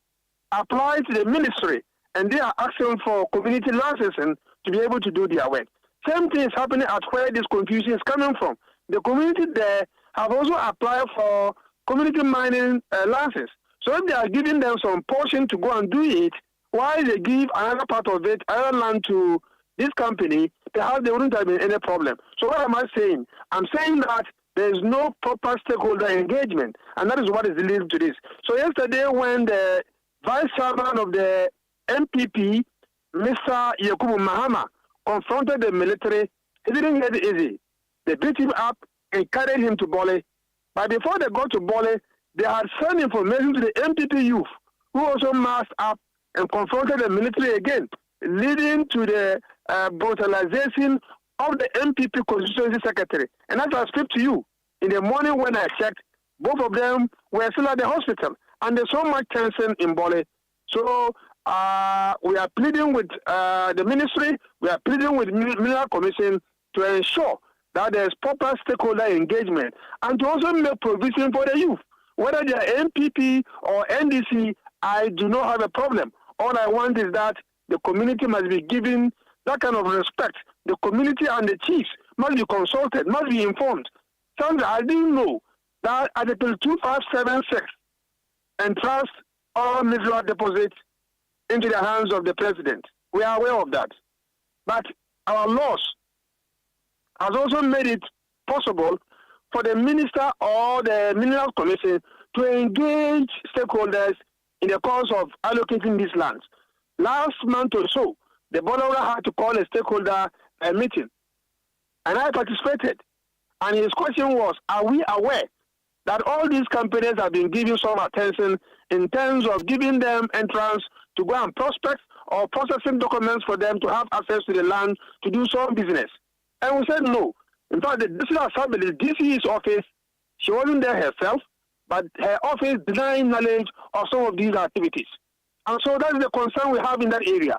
apply to the ministry, and they are asking for community licensing to be able to do their work. Same thing is happening at where this confusion is coming from. The community there have also applied for community mining license. So if they are giving them some portion to go and do it, while they give another part of it, another land to this company, perhaps there wouldn't have been any problem. So what am I saying? I'm saying that there is no proper stakeholder engagement, and that is what is leading to this. So yesterday when the vice chairman of the MPP, Mr. Yakubu Mahama, confronted the military, he didn't get it easy. They beat him up and carried him to Bole. But before they got to Bole, they had sent information to the MPP youth, who also masked up and confronted the military again, leading to the brutalization of the MPP constituency secretary. And as I speak to you, in the morning when I checked, both of them were still at the hospital. And there's so much tension in Bole. So we are pleading with the ministry, we are pleading with Mineral Commission to ensure that there's proper stakeholder engagement and to also make provision for the youth. Whether they are MPP or NDC, I do not have a problem. All I want is that the community must be given that kind of respect. The community and the chiefs must be consulted, must be informed. Sandra, I didn't know that Article 2576 entrusts all mineral deposits into the hands of the president. We are aware of that. But our laws has also made it possible for the minister or the Mineral Commission to engage stakeholders in the course of allocating these lands. Last month or so, the Bole had to call a stakeholder meeting, and I participated. And his question was, are we aware that all these companies have been giving some attention in terms of giving them entrance to go and prospect or processing documents for them to have access to the land to do some business? And we said no. In fact, the District Assembly, DCE's office, she wasn't there herself, but her office denying knowledge of some of these activities. And so that's the concern we have in that area.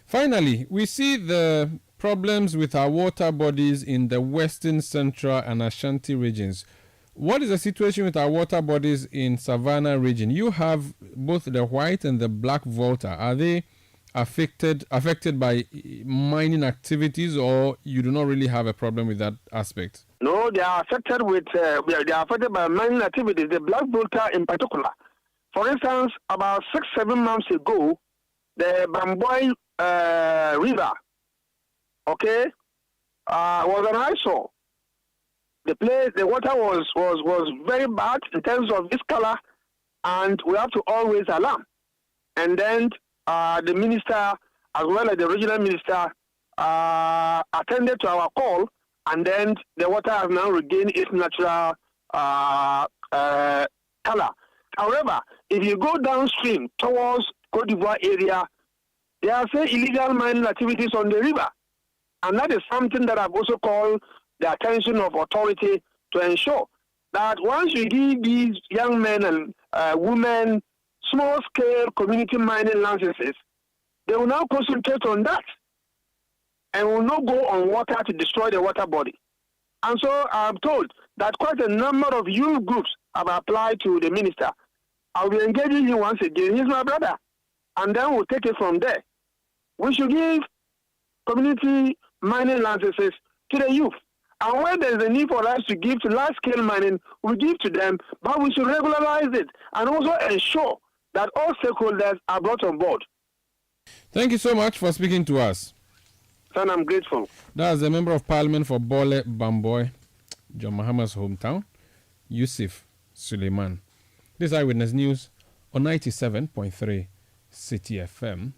Finally, we see the problems with our water bodies in the Western, Central and Ashanti regions. What is the situation with our water bodies in Savannah region? You have both the white and the black Volta. Are they affected by mining activities, or you do not really have a problem with that aspect? No, they are affected by mining activities, the black Volta in particular. For instance, about 6-7 months ago, the Bole-Bamboi river, was an eyesore. The water was very bad in terms of its color, and we have to always alarm. And then the minister, as well as the regional minister, attended to our call, and then the water has now regained its natural color. However, if you go downstream towards Côte d'Ivoire area, there are illegal mining activities on the river. And that is something that I've also called the attention of authority to ensure that once you give these young men and women small-scale community mining licenses, they will now concentrate on that and will not go on water to destroy the water body. And so I'm told that quite a number of youth groups have applied to the minister. I'll be engaging him once again. He's my brother. And then we'll take it from there. We should give community mining licenses to the youth. And when there's a need for us to give to large-scale mining, we give to them, but we should regularize it and also ensure that all stakeholders are brought on board. Thank you so much for speaking to us. Son, I'm grateful. That's the Member of Parliament for Bole-Bamboi, John Mahama's hometown, Yusuf Suleiman. This is Eyewitness News on 97.3 Citi FM.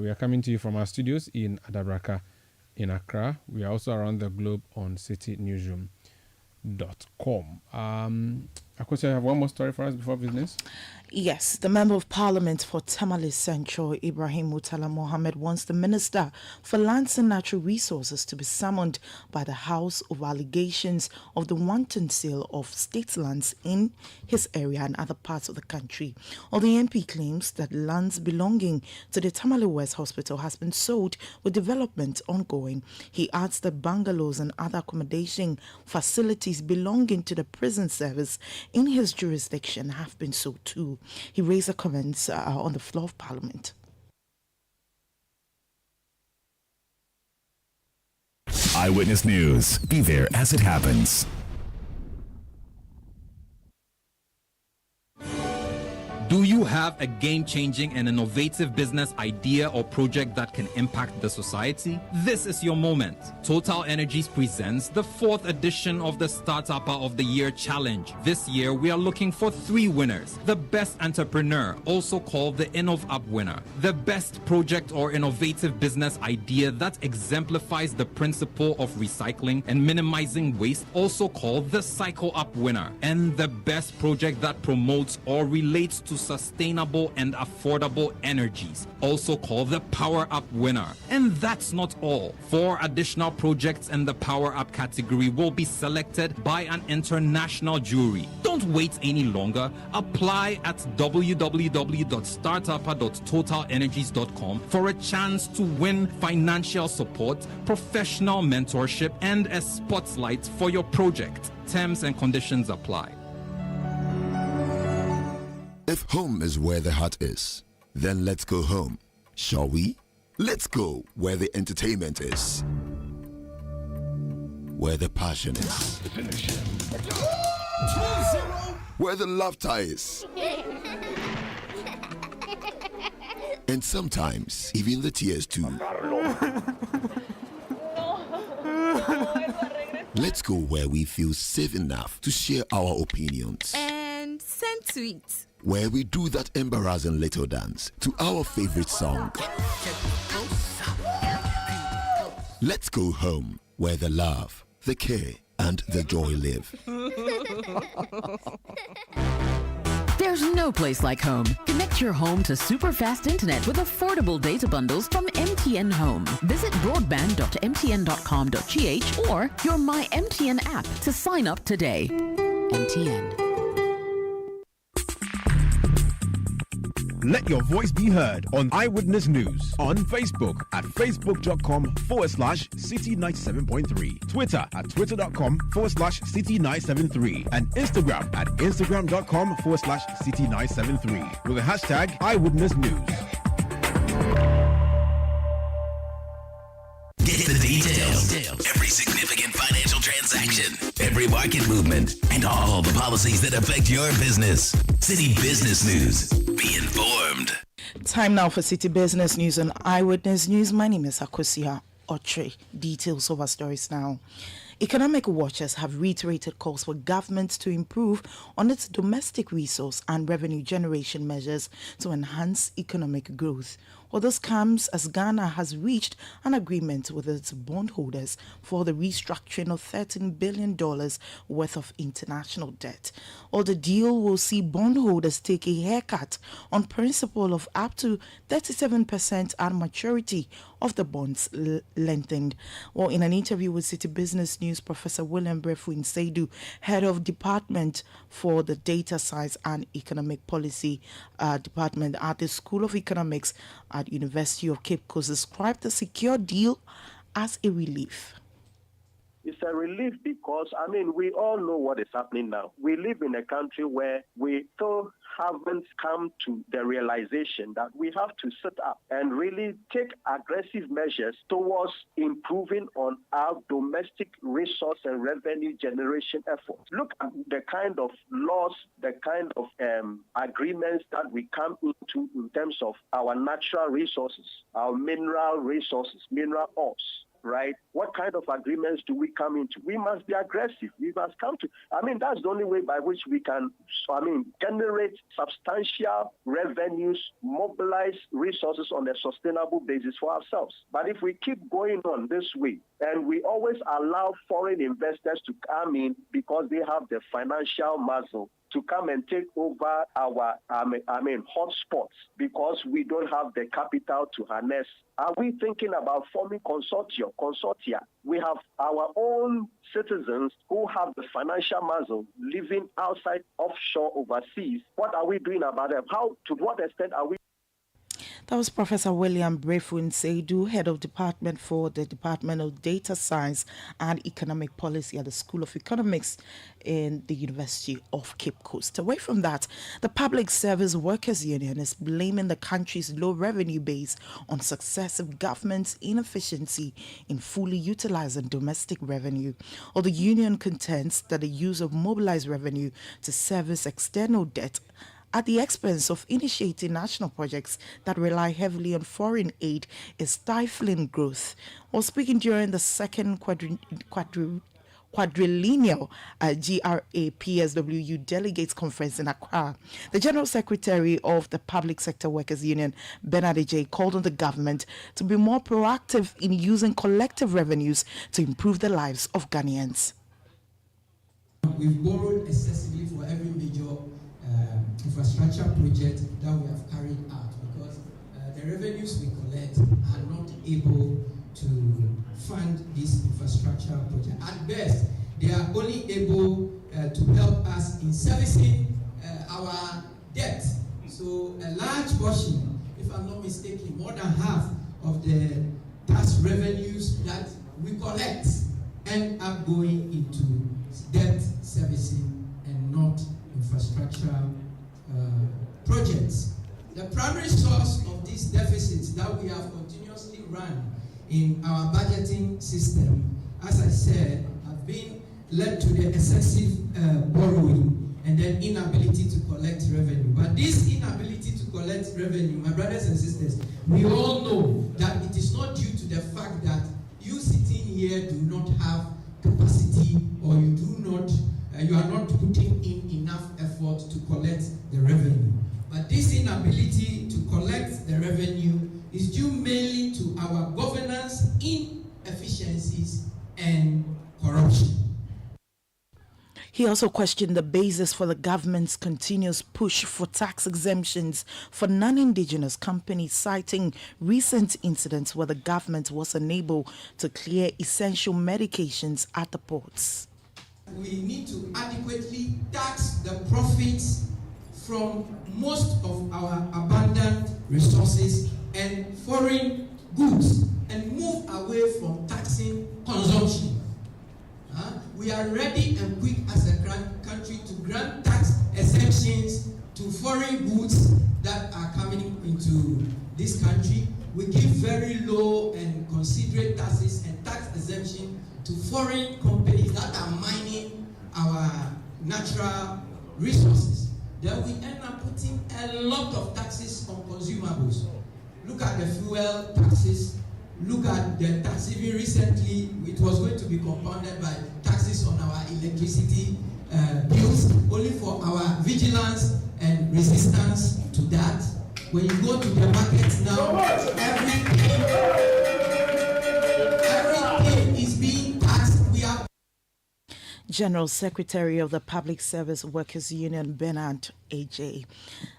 We are coming to you from our studios in Adabraka in Accra. We are also around the globe on citynewsroom.com. Of course, I have one more story for us before business. Yes, the Member of Parliament for Tamale Central, Ibrahim Mutala Mohammed, wants the Minister for Lands and Natural Resources to be summoned by the House over allegations of the wanton sale of state lands in his area and other parts of the country. Or the MP claims that lands belonging to the Tamale West Hospital has been sold with development ongoing. He adds that bungalows and other accommodation facilities belonging to the prison service in his jurisdiction have been sold too. He raised the comments on the floor of Parliament. Eyewitness News. Be there as it happens. Do you have a game-changing and innovative business idea or project that can impact the society? This is your moment. Total Energies presents the 4th edition of the Startupper of the Year Challenge. This year, we are looking for 3 winners. The best entrepreneur, also called the InnovUp winner. The best project or innovative business idea that exemplifies the principle of recycling and minimizing waste, also called the Cycle Up winner. And the best project that promotes or relates to sustainable and affordable energies, also called the Power Up winner. And that's not all. 4 additional projects in the Power Up category will be selected by an international jury. Don't wait any longer. Apply at www.startupper.totalenergies.com for a chance to win financial support, professional mentorship, and a spotlight for your project. Terms and conditions apply. If home is where the heart is, then let's go home, shall we? Let's go where the entertainment is, where the passion is, where the laughter is, and sometimes even the tears too. Let's go where we feel safe enough to share our opinions. And send tweets. Where we do that embarrassing little dance to our favorite song. Let's go home where the love, the care, and the joy live. There's no place like home. Connect your home to super fast internet with affordable data bundles from MTN Home. Visit broadband.mtn.com.gh or your My MTN app to sign up today. MTN. Let your voice be heard on Eyewitness News on Facebook at facebook.com/Citi97.3, Twitter at twitter.com/Citi973, and Instagram at instagram.com/Citi973 with the hashtag Eyewitness News. Get the details. Every significant financial transaction, every market movement, and all the policies that affect your business. City Business News. Be informed. Time now for City Business News on Eyewitness News. My name is Akosia Otre. Details of our stories now. Economic watchers have reiterated calls for government to improve on its domestic resource and revenue generation measures to enhance economic growth. Well, this comes as Ghana has reached an agreement with its bondholders for the restructuring of $13 billion worth of international debt. Well, the deal will see bondholders take a haircut on principal of up to 37% at maturity of the bonds lengthened. Well, in an interview with City Business News, Professor William Brefu-Nseidu, head of Department for the Data Science and Economic Policy Department at the School of Economics at University of Cape Coast, described the secure deal as a relief. It's a relief because, we all know what is happening now. We live in a country where we still haven't come to the realization that we have to sit up and really take aggressive measures towards improving on our domestic resource and revenue generation efforts. Look at the kind of laws, the kind of agreements that we come into in terms of our natural resources, our mineral resources, mineral ores. Right? What kind of agreements do we come into? We must be aggressive. We must come to, that's the only way by which we can, generate substantial revenues, mobilize resources on a sustainable basis for ourselves. But if we keep going on this way, and we always allow foreign investors to come in because they have the financial muscle to come and take over our, hotspots because we don't have the capital to harness. Are we thinking about forming consortia? We have our own citizens who have the financial muscle living outside, offshore, overseas. What are we doing about them? To what extent are we? That was Professor William Brefu-Nseidu, head of Department for the Department of Data Science and Economic Policy at the School of Economics in the University of Cape Coast. Away from that, the Public Service Workers Union is blaming the country's low revenue base on successive government's inefficiency in fully utilizing domestic revenue. Or the union contends that the use of mobilized revenue to service external debt at the expense of initiating national projects that rely heavily on foreign aid is stifling growth. While speaking during the second quadrennial GRA-PSWU Delegates Conference in Accra, the General Secretary of the Public Sector Workers Union, Bernard J, called on the government to be more proactive in using collective revenues to improve the lives of Ghanaians. We've borrowed excessively for every major infrastructure project that we have carried out because the revenues we collect are not able to fund this infrastructure project. At best, they are only able to help us in servicing our debt. So a large portion, if I'm not mistaken, more than half of the tax revenues that we collect end up going into debt servicing and not infrastructure projects. The primary source of these deficits that we have continuously run in our budgeting system, as I said, have been led to the excessive borrowing and then inability to collect revenue. But this inability to collect revenue, my brothers and sisters, we all know that it is not due to the fact that you sitting here do not have capacity or you are not putting in enough effort to collect the revenue. But this inability to collect the revenue is due mainly to our governance inefficiencies and corruption. He also questioned the basis for the government's continuous push for tax exemptions for non-indigenous companies, citing recent incidents where the government was unable to clear essential medications at the ports. We need to adequately tax the profits from most of our abundant resources and foreign goods and move away from taxing consumption. We are ready and quick as a country to grant tax exemptions to foreign goods that are coming into this country. We give very low and considerate taxes and tax exemption to foreign companies that are mining our natural resources. Then we end up putting a lot of taxes on consumables. Look at the fuel taxes. Look at the tax. Even recently, it was going to be compounded by taxes on our electricity bills, only for our vigilance and resistance to that. When you go to the market now, everything is being taxed. We are. General Secretary of the Public Service Workers Union, Bernard AJ.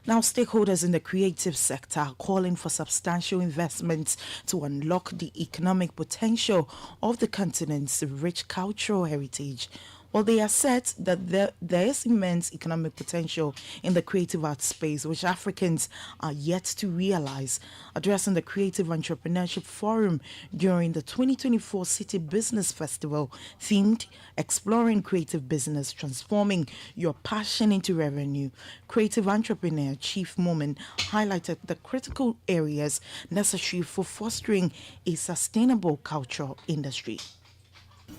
Now, stakeholders in the creative sector are calling for substantial investments to unlock the economic potential of the continent's rich cultural heritage. Well, they assert that there is immense economic potential in the creative arts space, which Africans are yet to realize. Addressing the Creative Entrepreneurship Forum during the 2024 City Business Festival, themed Exploring Creative Business, Transforming Your Passion into Revenue, creative entrepreneur Chief Momin highlighted the critical areas necessary for fostering a sustainable cultural industry.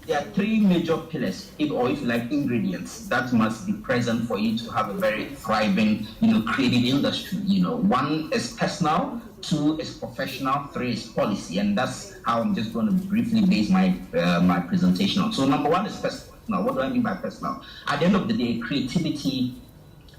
There are three major pillars, if you like, ingredients that must be present for you to have a very thriving, creative industry. One is personal, two is professional, three is policy, and that's how I'm just going to briefly base my my presentation on. So number one is personal. Now, what do I mean by personal? At the end of the day, creativity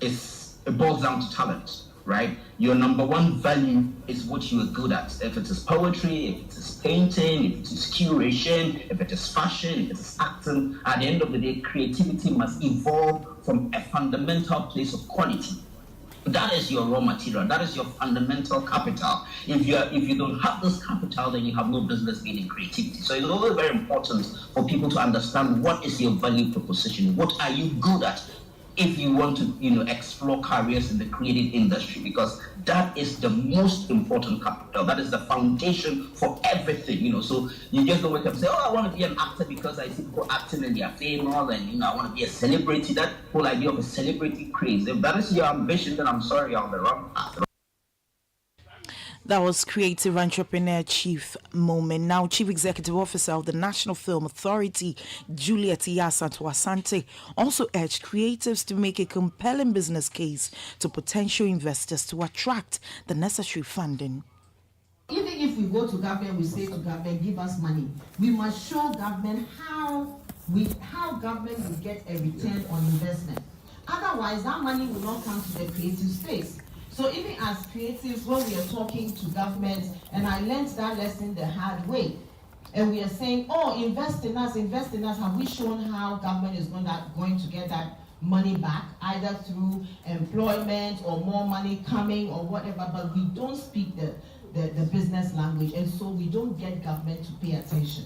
it boils down to talent, right? Your number one value is what you are good at. If it is poetry, if it is painting, if it is curation, if it is fashion, if it is acting, at the end of the day, creativity must evolve from a fundamental place of quality. That is your raw material. That is your fundamental capital. If you don't have this capital, then you have no business being in creativity. So it's always very important for people to understand what is your value proposition. What are you good at? If you want to, explore careers in the creative industry, because that is the most important capital. That is the foundation for everything, So you just don't wake up and say, oh, I want to be an actor because I see people acting and they are famous, and, I want to be a celebrity. That whole idea of a celebrity craze. If that is your ambition, then I'm sorry, you're on the wrong path. That was creative entrepreneur Chief Momin. Now, Chief Executive Officer of the National Film Authority, Juliet Asante, also urged creatives to make a compelling business case to potential investors to attract the necessary funding. Even if we go to government, we say to government, give us money. We must show government how government will get a return on investment. Otherwise, that money will not come to the creative space. So even as creatives, when we are talking to government, and I learned that lesson the hard way, and we are saying, oh, invest in us, have we shown how government is going to get that money back, either through employment or more money coming or whatever, but we don't speak the business language, and so we don't get government to pay attention.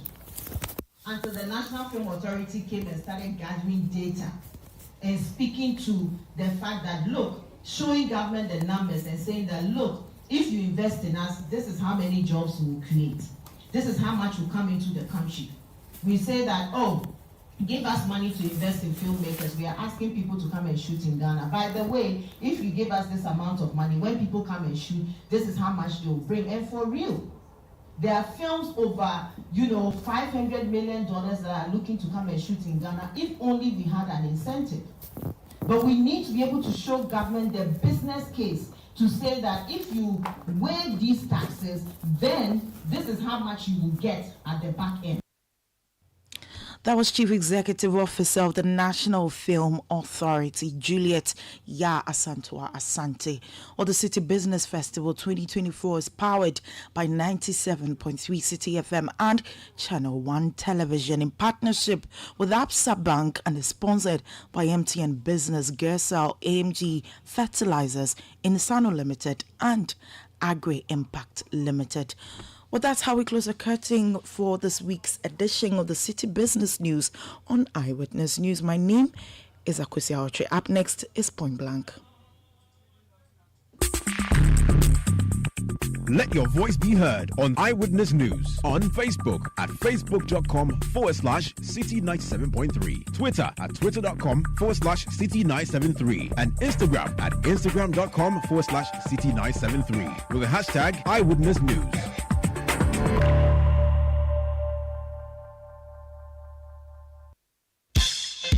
Until the National Film Authority came and started gathering data and speaking to the fact that, look, showing government the numbers and saying that, look, if you invest in us, this is how many jobs we will create. This is how much will come into the country. We say that, oh, give us money to invest in filmmakers. We are asking people to come and shoot in Ghana. By the way, if you give us this amount of money, when people come and shoot, this is how much they will bring. And for real, there are films over, $500 million that are looking to come and shoot in Ghana, if only we had an incentive. But we need to be able to show government the business case to say that if you waive these taxes, then this is how much you will get at the back end. That was Chief Executive Officer of the National Film Authority, Juliet Asante. Or the City Business Festival 2024 is powered by 97.3 Citi FM and Channel 1 Television in partnership with Absa Bank, and is sponsored by MTN Business, Gersal, AMG Fertilizers, Insano Limited and Agri Impact Limited. Well, that's how we close the curtain for this week's edition of the City Business News on Eyewitness News. My name is Akwesi Aotre. Up next is Point Blank. Let your voice be heard on Eyewitness News on Facebook at facebook.com/City97.3, Twitter at twitter.com/City973, and Instagram at instagram.com/City973 with the hashtag Eyewitness News.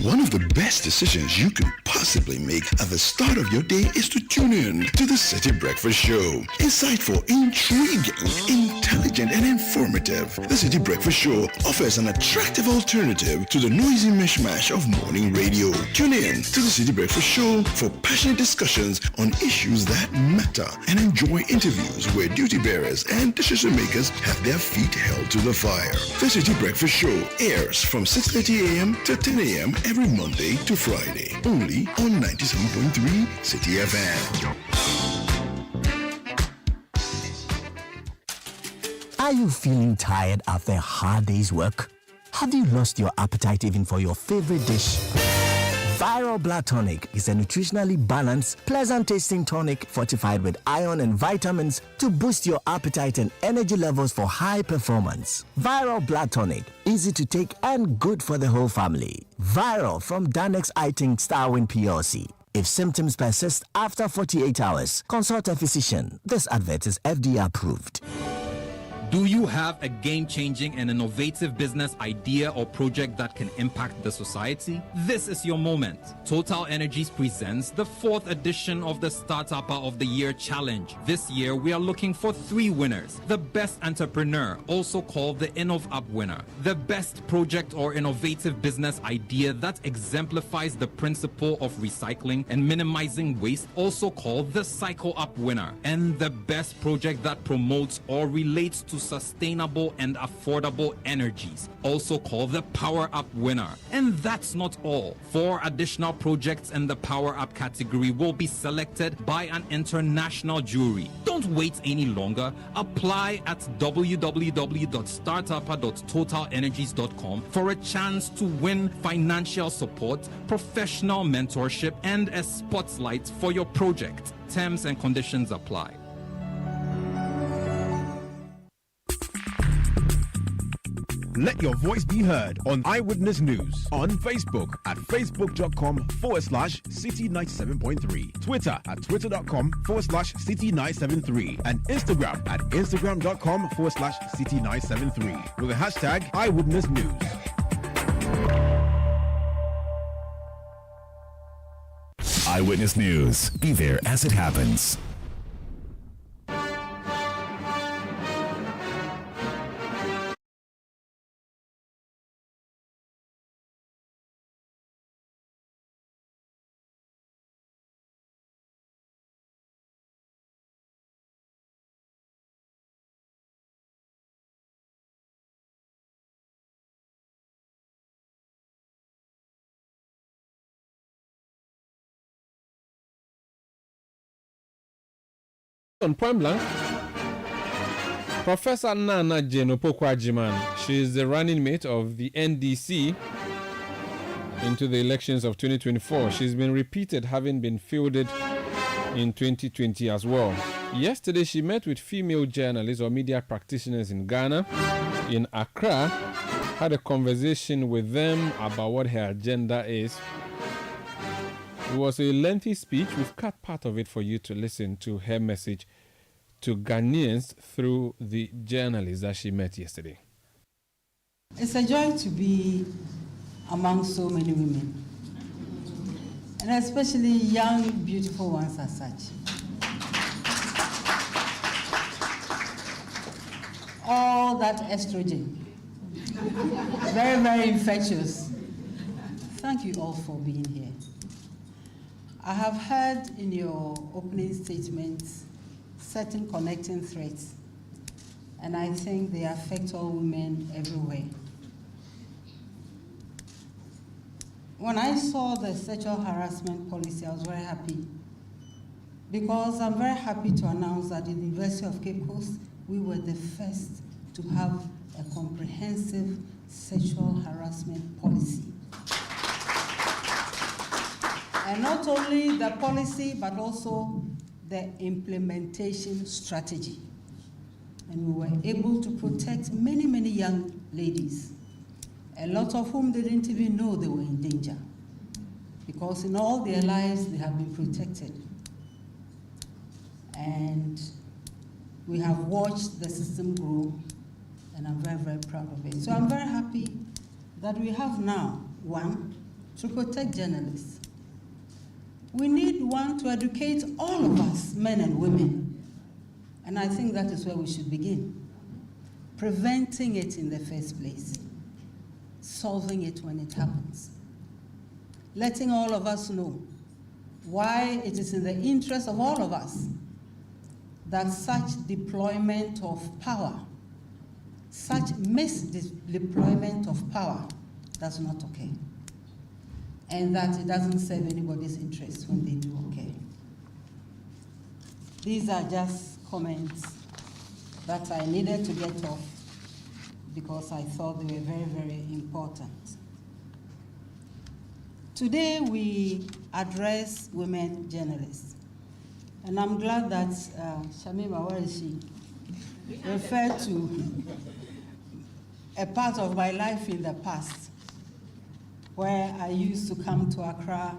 One of the best decisions you could possibly make at the start of your day is to tune in to the City Breakfast Show. Insightful, intriguing, intelligent, and informative. The City Breakfast Show offers an attractive alternative to the noisy mishmash of morning radio. Tune in to the City Breakfast Show for passionate discussions on issues that matter, and enjoy interviews where duty bearers and decision makers have their feet held to the fire. The City Breakfast Show airs from 6:30 a.m. to 10 a.m. every Monday to Friday, only on 97.3 Citi FM. Are you feeling tired after a hard day's work? Have you lost your appetite even for your favorite dish? Viral Blood Tonic is a nutritionally balanced, pleasant-tasting tonic fortified with iron and vitamins to boost your appetite and energy levels for high performance. Viral Blood Tonic, easy to take and good for the whole family. Viral from Danex Iting Starwin PLC. If symptoms persist after 48 hours, consult a physician. This advert is FDA approved. Do you have a game-changing and innovative business idea or project that can impact the society? This is your moment. Total Energies presents the 4th edition of the Startup of the Year Challenge. This year, we are looking for 3 winners. The best entrepreneur, also called the InnovUp winner. The best project or innovative business idea that exemplifies the principle of recycling and minimizing waste, also called the Cycle Up winner. And the best project that promotes or relates to sustainable and affordable energies, also called the Power Up winner. And that's not all. 4 additional projects in the Power Up category will be selected by an international jury. Don't wait any longer. Apply at www.startupper.totalenergies.com for a chance to win financial support, professional mentorship, and a spotlight for your project. Terms and conditions apply. Let your voice be heard on Eyewitness News on Facebook at facebook.com/City97.3, Twitter at twitter.com/City973, and Instagram at instagram.com/City973 with the hashtag Eyewitness News. Eyewitness News. Be there as it happens. On Point Blank, Professor Nana Jane Opoku-Agyeman, she is the running mate of the NDC into the elections of 2024. She's been repeated, having been fielded in 2020 as well. Yesterday, she met with female journalists or media practitioners in Ghana, in Accra, had a conversation with them about what her agenda is. It was a lengthy speech. We've cut part of it for you to listen to her message to Ghanaians through the journalists that she met yesterday. It's a joy to be among so many women, and especially young, beautiful ones as such. All that estrogen, very, very infectious. Thank you all for being here. I have heard in your opening statements certain connecting threads, and I think they affect all women everywhere. When I saw the sexual harassment policy, I was very happy, because I'm very happy to announce that in the University of Cape Coast, we were the first to have a comprehensive sexual harassment policy. And not only the policy, but also the implementation strategy. And we were able to protect many, many young ladies, a lot of whom didn't even know they were in danger, because in all their lives they have been protected. And we have watched the system grow, and I'm very, very proud of it. So I'm very happy that we have now one to protect journalists. We need one to educate all of us, men and women. And I think that is where we should begin. Preventing it in the first place. Solving it when it happens. Letting all of us know why it is in the interest of all of us that such deployment of power, such misdeployment of power does not occur. And that it doesn't serve anybody's interest when they do occur. These are just comments that I needed to get off because I thought they were very, very important. Today we address women journalists. And I'm glad that Shamima, where is she, referred to a part of my life in the past where I used to come to Accra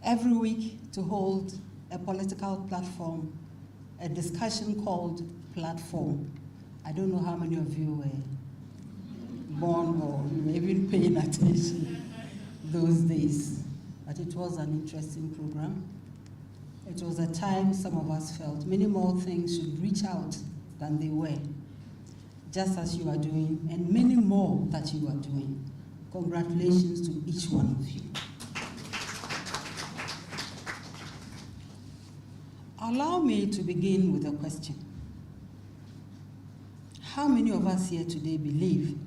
every week to hold a political platform, a discussion called Platform. I don't know how many of you were born or even paying attention those days, but it was an interesting program. It was a time some of us felt many more things should reach out than they were, just as you are doing, and many more that you are doing. Congratulations to each one of you. Allow me to begin with a question. How many of us here today believe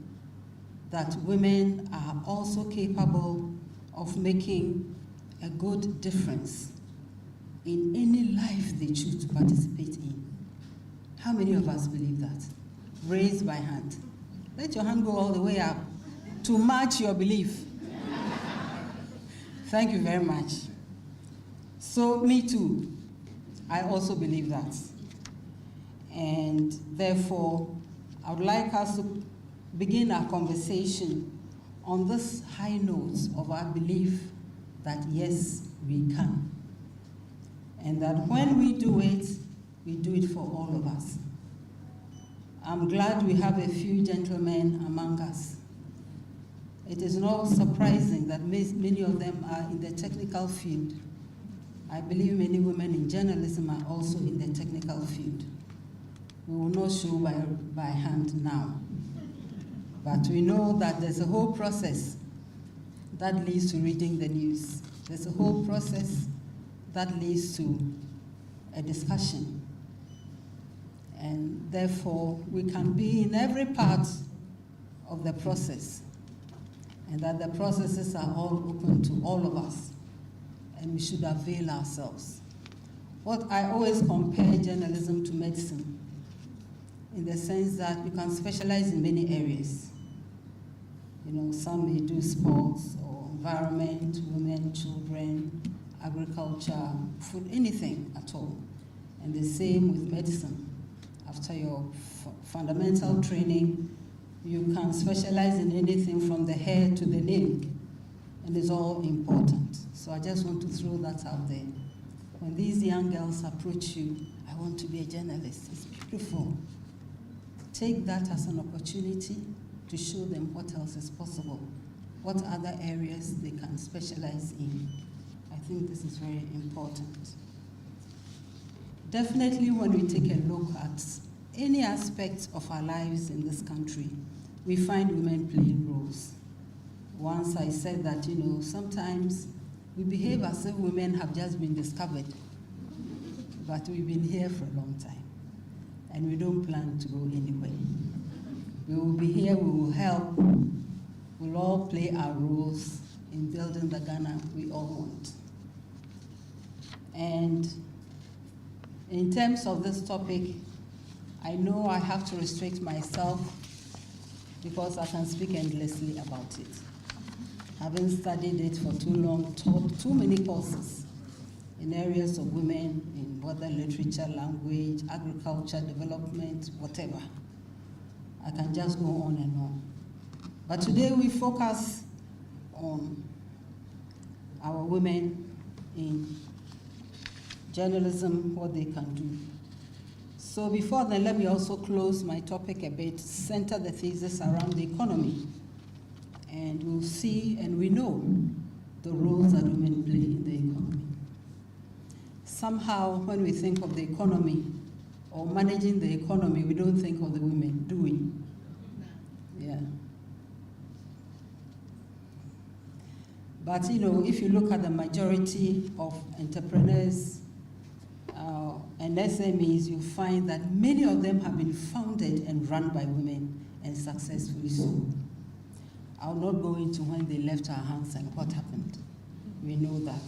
that women are also capable of making a good difference in any life they choose to participate in? How many of us believe that? Raise by hand. Let your hand go all the way up to match your belief. Thank you very much. So, me too. I also believe that. And therefore, I would like us to begin our conversation on this high note of our belief that yes, we can. And that when we do it for all of us. I'm glad we have a few gentlemen among us. It is not surprising that many of them are in the technical field. I believe many women in journalism are also in the technical field. We will not show by hand now. But we know that there's a whole process that leads to reading the news. There's a whole process that leads to a discussion. And therefore, we can be in every part of the process, and that the processes are all open to all of us, and we should avail ourselves. What I always compare journalism to medicine, in the sense that you can specialize in many areas. You know, some may do sports or environment, women, children, agriculture, food, anything at all. And the same with medicine. After your fundamental training, you can specialize in anything from the hair to the nail, and it's all important. So I just want to throw that out there. When these young girls approach you, I want to be a journalist, it's beautiful. Take that as an opportunity to show them what else is possible, what other areas they can specialize in. I think this is very important. Definitely when we take a look at any aspect of our lives in this country, we find women playing roles. Once I said that, you know, sometimes we behave as if women have just been discovered, but we've been here for a long time, and we don't plan to go anywhere. We will be here, we will help, we'll all play our roles in building the Ghana we all want. And in terms of this topic, I know I have to restrict myself because I can speak endlessly about it. Having studied it for too long, taught too many courses, in areas of women, in whether literature, language, agriculture, development, whatever. I can just go on and on. But today we focus on our women in journalism, what they can do. So before then, let me also close my topic a bit, center the thesis around the economy. And we'll see and we know the roles that women play in the economy. Somehow, when we think of the economy or managing the economy, we don't think of the women, do we? Yeah. But if you look at the majority of entrepreneurs and SMEs, you find that many of them have been founded and run by women, and successfully so. I'll not go into when they left our hands and what happened. We know that.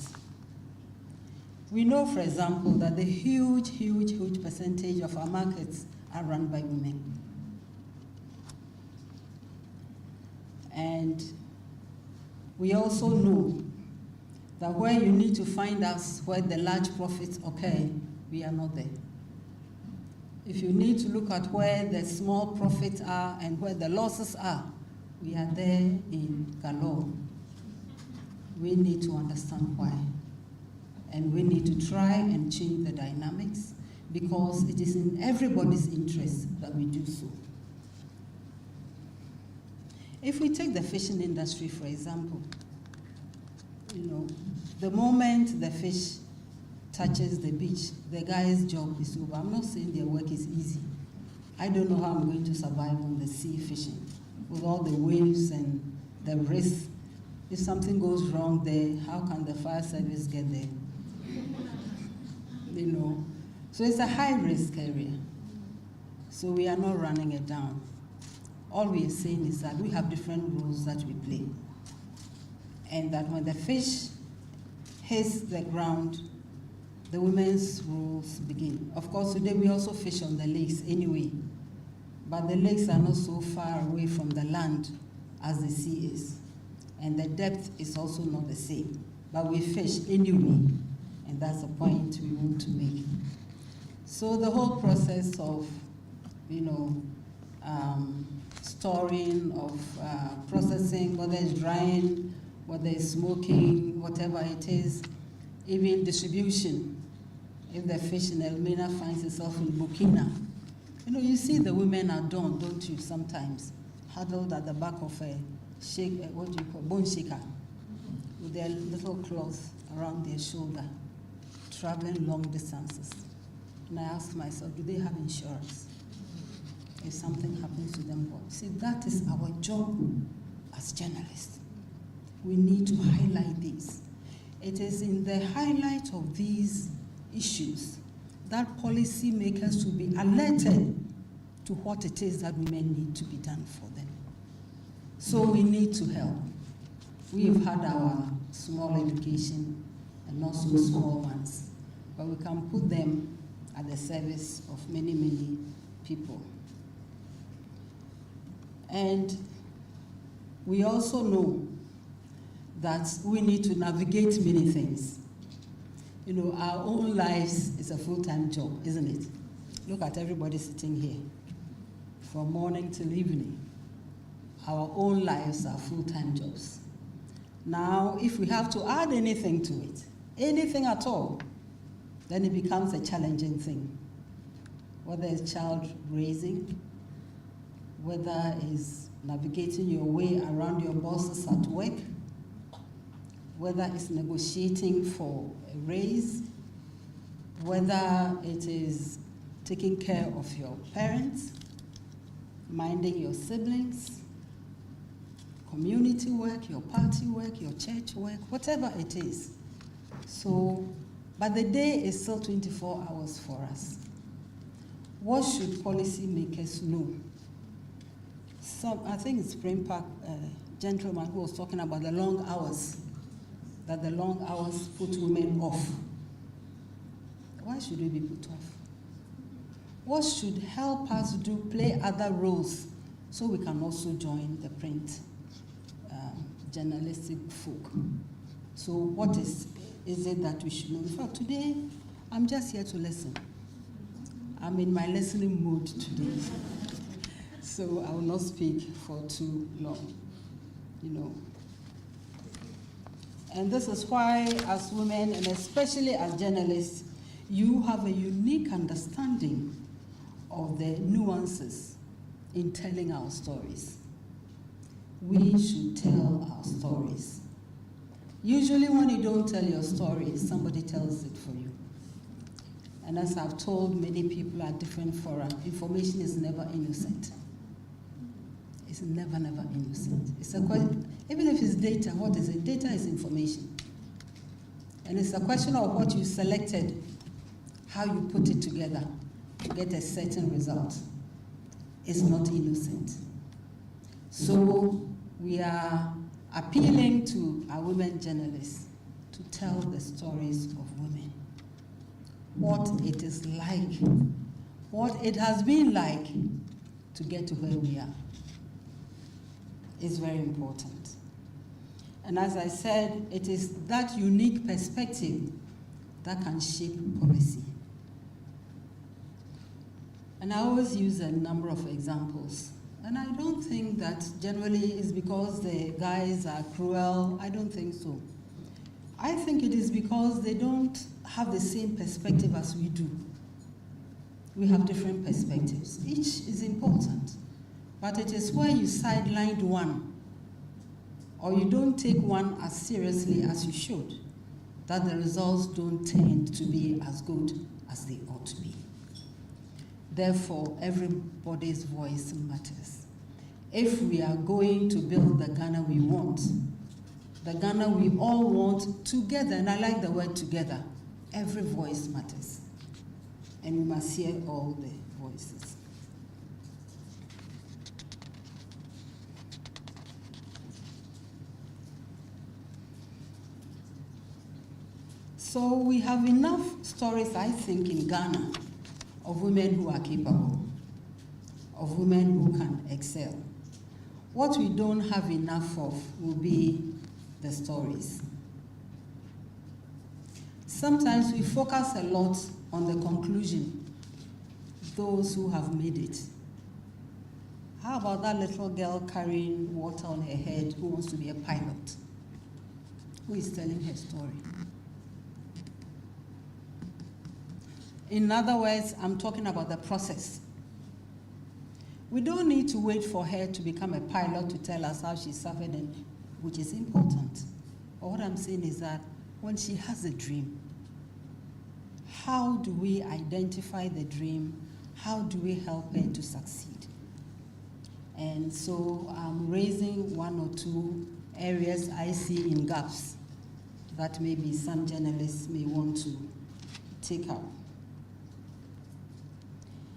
We know, for example, that the huge percentage of our markets are run by women. And we also know that where you need to find us where the large profits occur, we are not there. If you need to look at where the small profits are and where the losses are, we are there in galore. We need to understand why. And we need to try and change the dynamics, because it is in everybody's interest that we do so. If we take the fishing industry, for example, the moment the fish touches the beach, the guy's job is over. I'm not saying their work is easy. I don't know how I'm going to survive on the sea fishing with all the waves and the risk. If something goes wrong there, how can the fire service get there? So it's a high-risk area. So we are not running it down. All we are saying is that we have different rules that we play. And that when the fish hits the ground, the women's rules begin. Of course, today we also fish on the lakes anyway, but the lakes are not so far away from the land as the sea is. And the depth is also not the same, but we fish anyway, and that's the point we want to make. So the whole process of, storing, of processing, whether it's drying, whether it's smoking, whatever it is, even distribution. If the fish in Elmina finds itself in Burkina, you see the women are done, don't you, sometimes, huddled at the back of a bone shaker, with their little cloth around their shoulder, traveling long distances. And I ask myself, do they have insurance? If something happens to them, what? See, that is our job as journalists. We need to highlight these. It is in the highlight of these issues that policymakers will be alerted to what it is that women need to be done for them. So we need to help. We've had our small education and not so small ones, but we can put them at the service of many, many people. And we also know that we need to navigate many things. Our own lives is a full-time job, isn't it? Look at everybody sitting here. From morning till evening, our own lives are full-time jobs. Now, if we have to add anything to it, anything at all, then it becomes a challenging thing. Whether it's child raising, whether it's navigating your way around your bosses at work, whether it's negotiating for a raise, whether it is taking care of your parents, minding your siblings, community work, your party work, your church work, whatever it is. So, but the day is still 24 hours for us. What should policymakers know? I think it's Spring Park gentleman who was talking about the long hours, that the long hours put women off. Why should we be put off? What should help us play other roles so we can also join the print journalistic folk? So what is it that we should know? In fact, today, I'm just here to listen. I'm in my listening mood today. So I will not speak for too long, And this is why, as women, and especially as journalists, you have a unique understanding of the nuances in telling our stories. We should tell our stories. Usually when you don't tell your story, somebody tells it for you. And as I've told many people at different fora, information is never innocent. It's never, never innocent. It's a question, even if it's data, what is it? Data is information. And it's a question of what you selected, how you put it together to get a certain result. It's not innocent. So we are appealing to our women journalists to tell the stories of women. What it is like, what it has been like to get to where we are is very important. And as I said, it is that unique perspective that can shape policy. And I always use a number of examples. And I don't think that generally it's because the guys are cruel. I don't think so. I think it is because they don't have the same perspective as we do. We have different perspectives. Each is important. But it is where you sidelined one, or you don't take one as seriously as you should, that the results don't tend to be as good as they ought to be. Therefore, everybody's voice matters. If we are going to build the Ghana we want, the Ghana we all want together, and I like the word together, every voice matters. And we must hear all the voices. So we have enough stories, I think, in Ghana of women who are capable, of women who can excel. What we don't have enough of will be the stories. Sometimes we focus a lot on the conclusion, those who have made it. How about that little girl carrying water on her head who wants to be a pilot? Who is telling her story? In other words, I'm talking about the process. We don't need to wait for her to become a pilot to tell us how she suffered, and which is important. But what I'm saying is that when she has a dream, how do we identify the dream? How do we help her to succeed? And so I'm raising one or two areas I see in gaps that maybe some journalists may want to take up.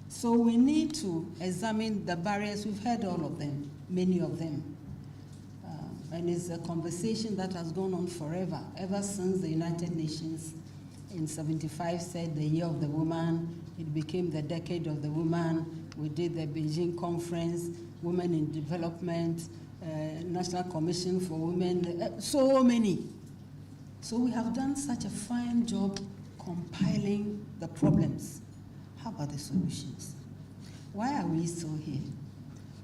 So we need to examine the barriers. We've heard all of them, many of them. And it's a conversation that has gone on forever, ever since the United Nations in '75 said the year of the woman. It became the decade of the woman. We did the Beijing conference, Women in Development, National Commission for Women, so many. So we have done such a fine job compiling the problems. How about the solutions? Why are we still here?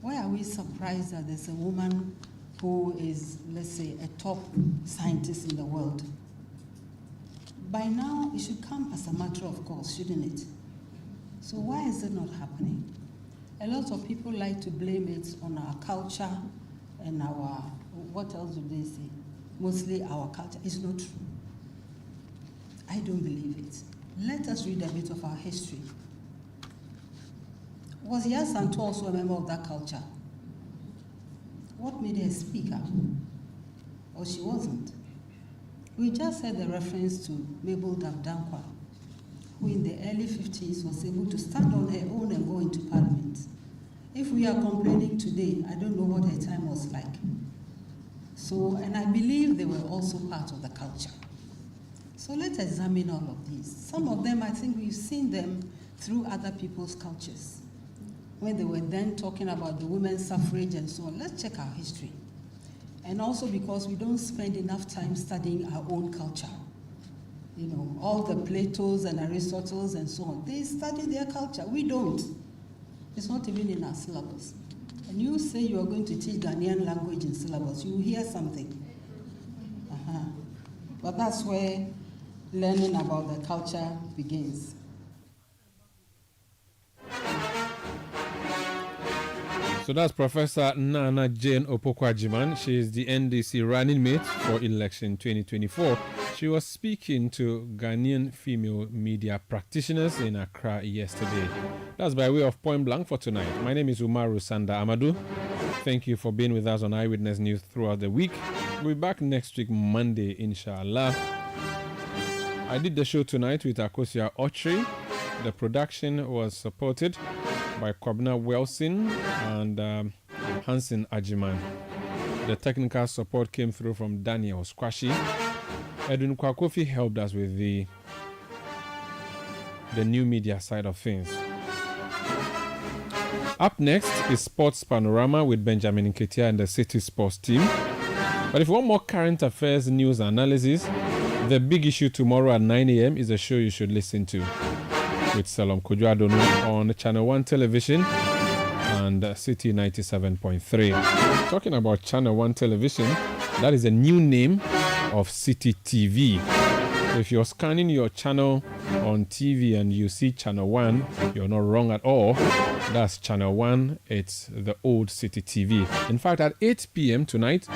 Why are we surprised that there's a woman who is, let's say, a top scientist in the world? By now, it should come as a matter of course, shouldn't it? So why is it not happening? A lot of people like to blame it on our culture and our, what else do they say? Mostly our culture. It's not true. I don't believe it. Let us read a bit of our history. Was Yasanto also a member of that culture? What made her speak up? Or she wasn't? We just had the reference to Mabel Dabdankwa, who in the early 50s was able to stand on her own and go into parliament. If we are complaining today, I don't know what her time was like. So, and I believe they were also part of the culture. So let's examine all of these. Some of them, I think we've seen them through other people's cultures. When they were then talking about the women's suffrage and so on, let's check our history. And also because we don't spend enough time studying our own culture. You know, all the Platos and Aristotles and so on, they study their culture. We don't. It's not even in our syllabus. And you say you are going to teach Ghanaian language in syllabus, you hear something. But that's where learning about the culture begins. So that's Professor Nana Jane Opokwajiman. She is the NDC running mate for election 2024. She was speaking to Ghanaian female media practitioners in Accra yesterday. That's by way of Point Blank for tonight. My name is Umaru Sanda Amadou. Thank you for being with us on Eyewitness News throughout the week. We'll be back next week, Monday, inshallah. I did the show tonight with Akosia Ochri. The production was supported by Kwabna Wilson and Hansen Ajiman. The technical support came through from Daniel Squashy. Edwin Kwakofi helped us with the new media side of things. Up next is Sports Panorama with Benjamin Nketia and the City Sports team. But if you want more current affairs, news, analysis, the big issue tomorrow at 9 a.m. is a show you should listen to with Salom Kojo-Adonu on Channel 1 Television and City 97.3. Talking about Channel 1 Television, that is a new name of City TV. If you're scanning your channel on TV and you see Channel 1, you're not wrong at all. That's Channel 1. It's the old City TV. In fact, at 8 p.m. tonight,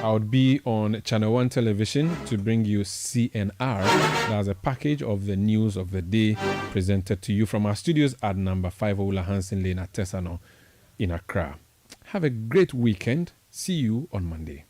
I'll be on Channel 1 Television to bring you CNR. That's a package of the news of the day presented to you from our studios at number 5 Ola Hansen Lane at Tesano in Accra. Have a great weekend. See you on Monday.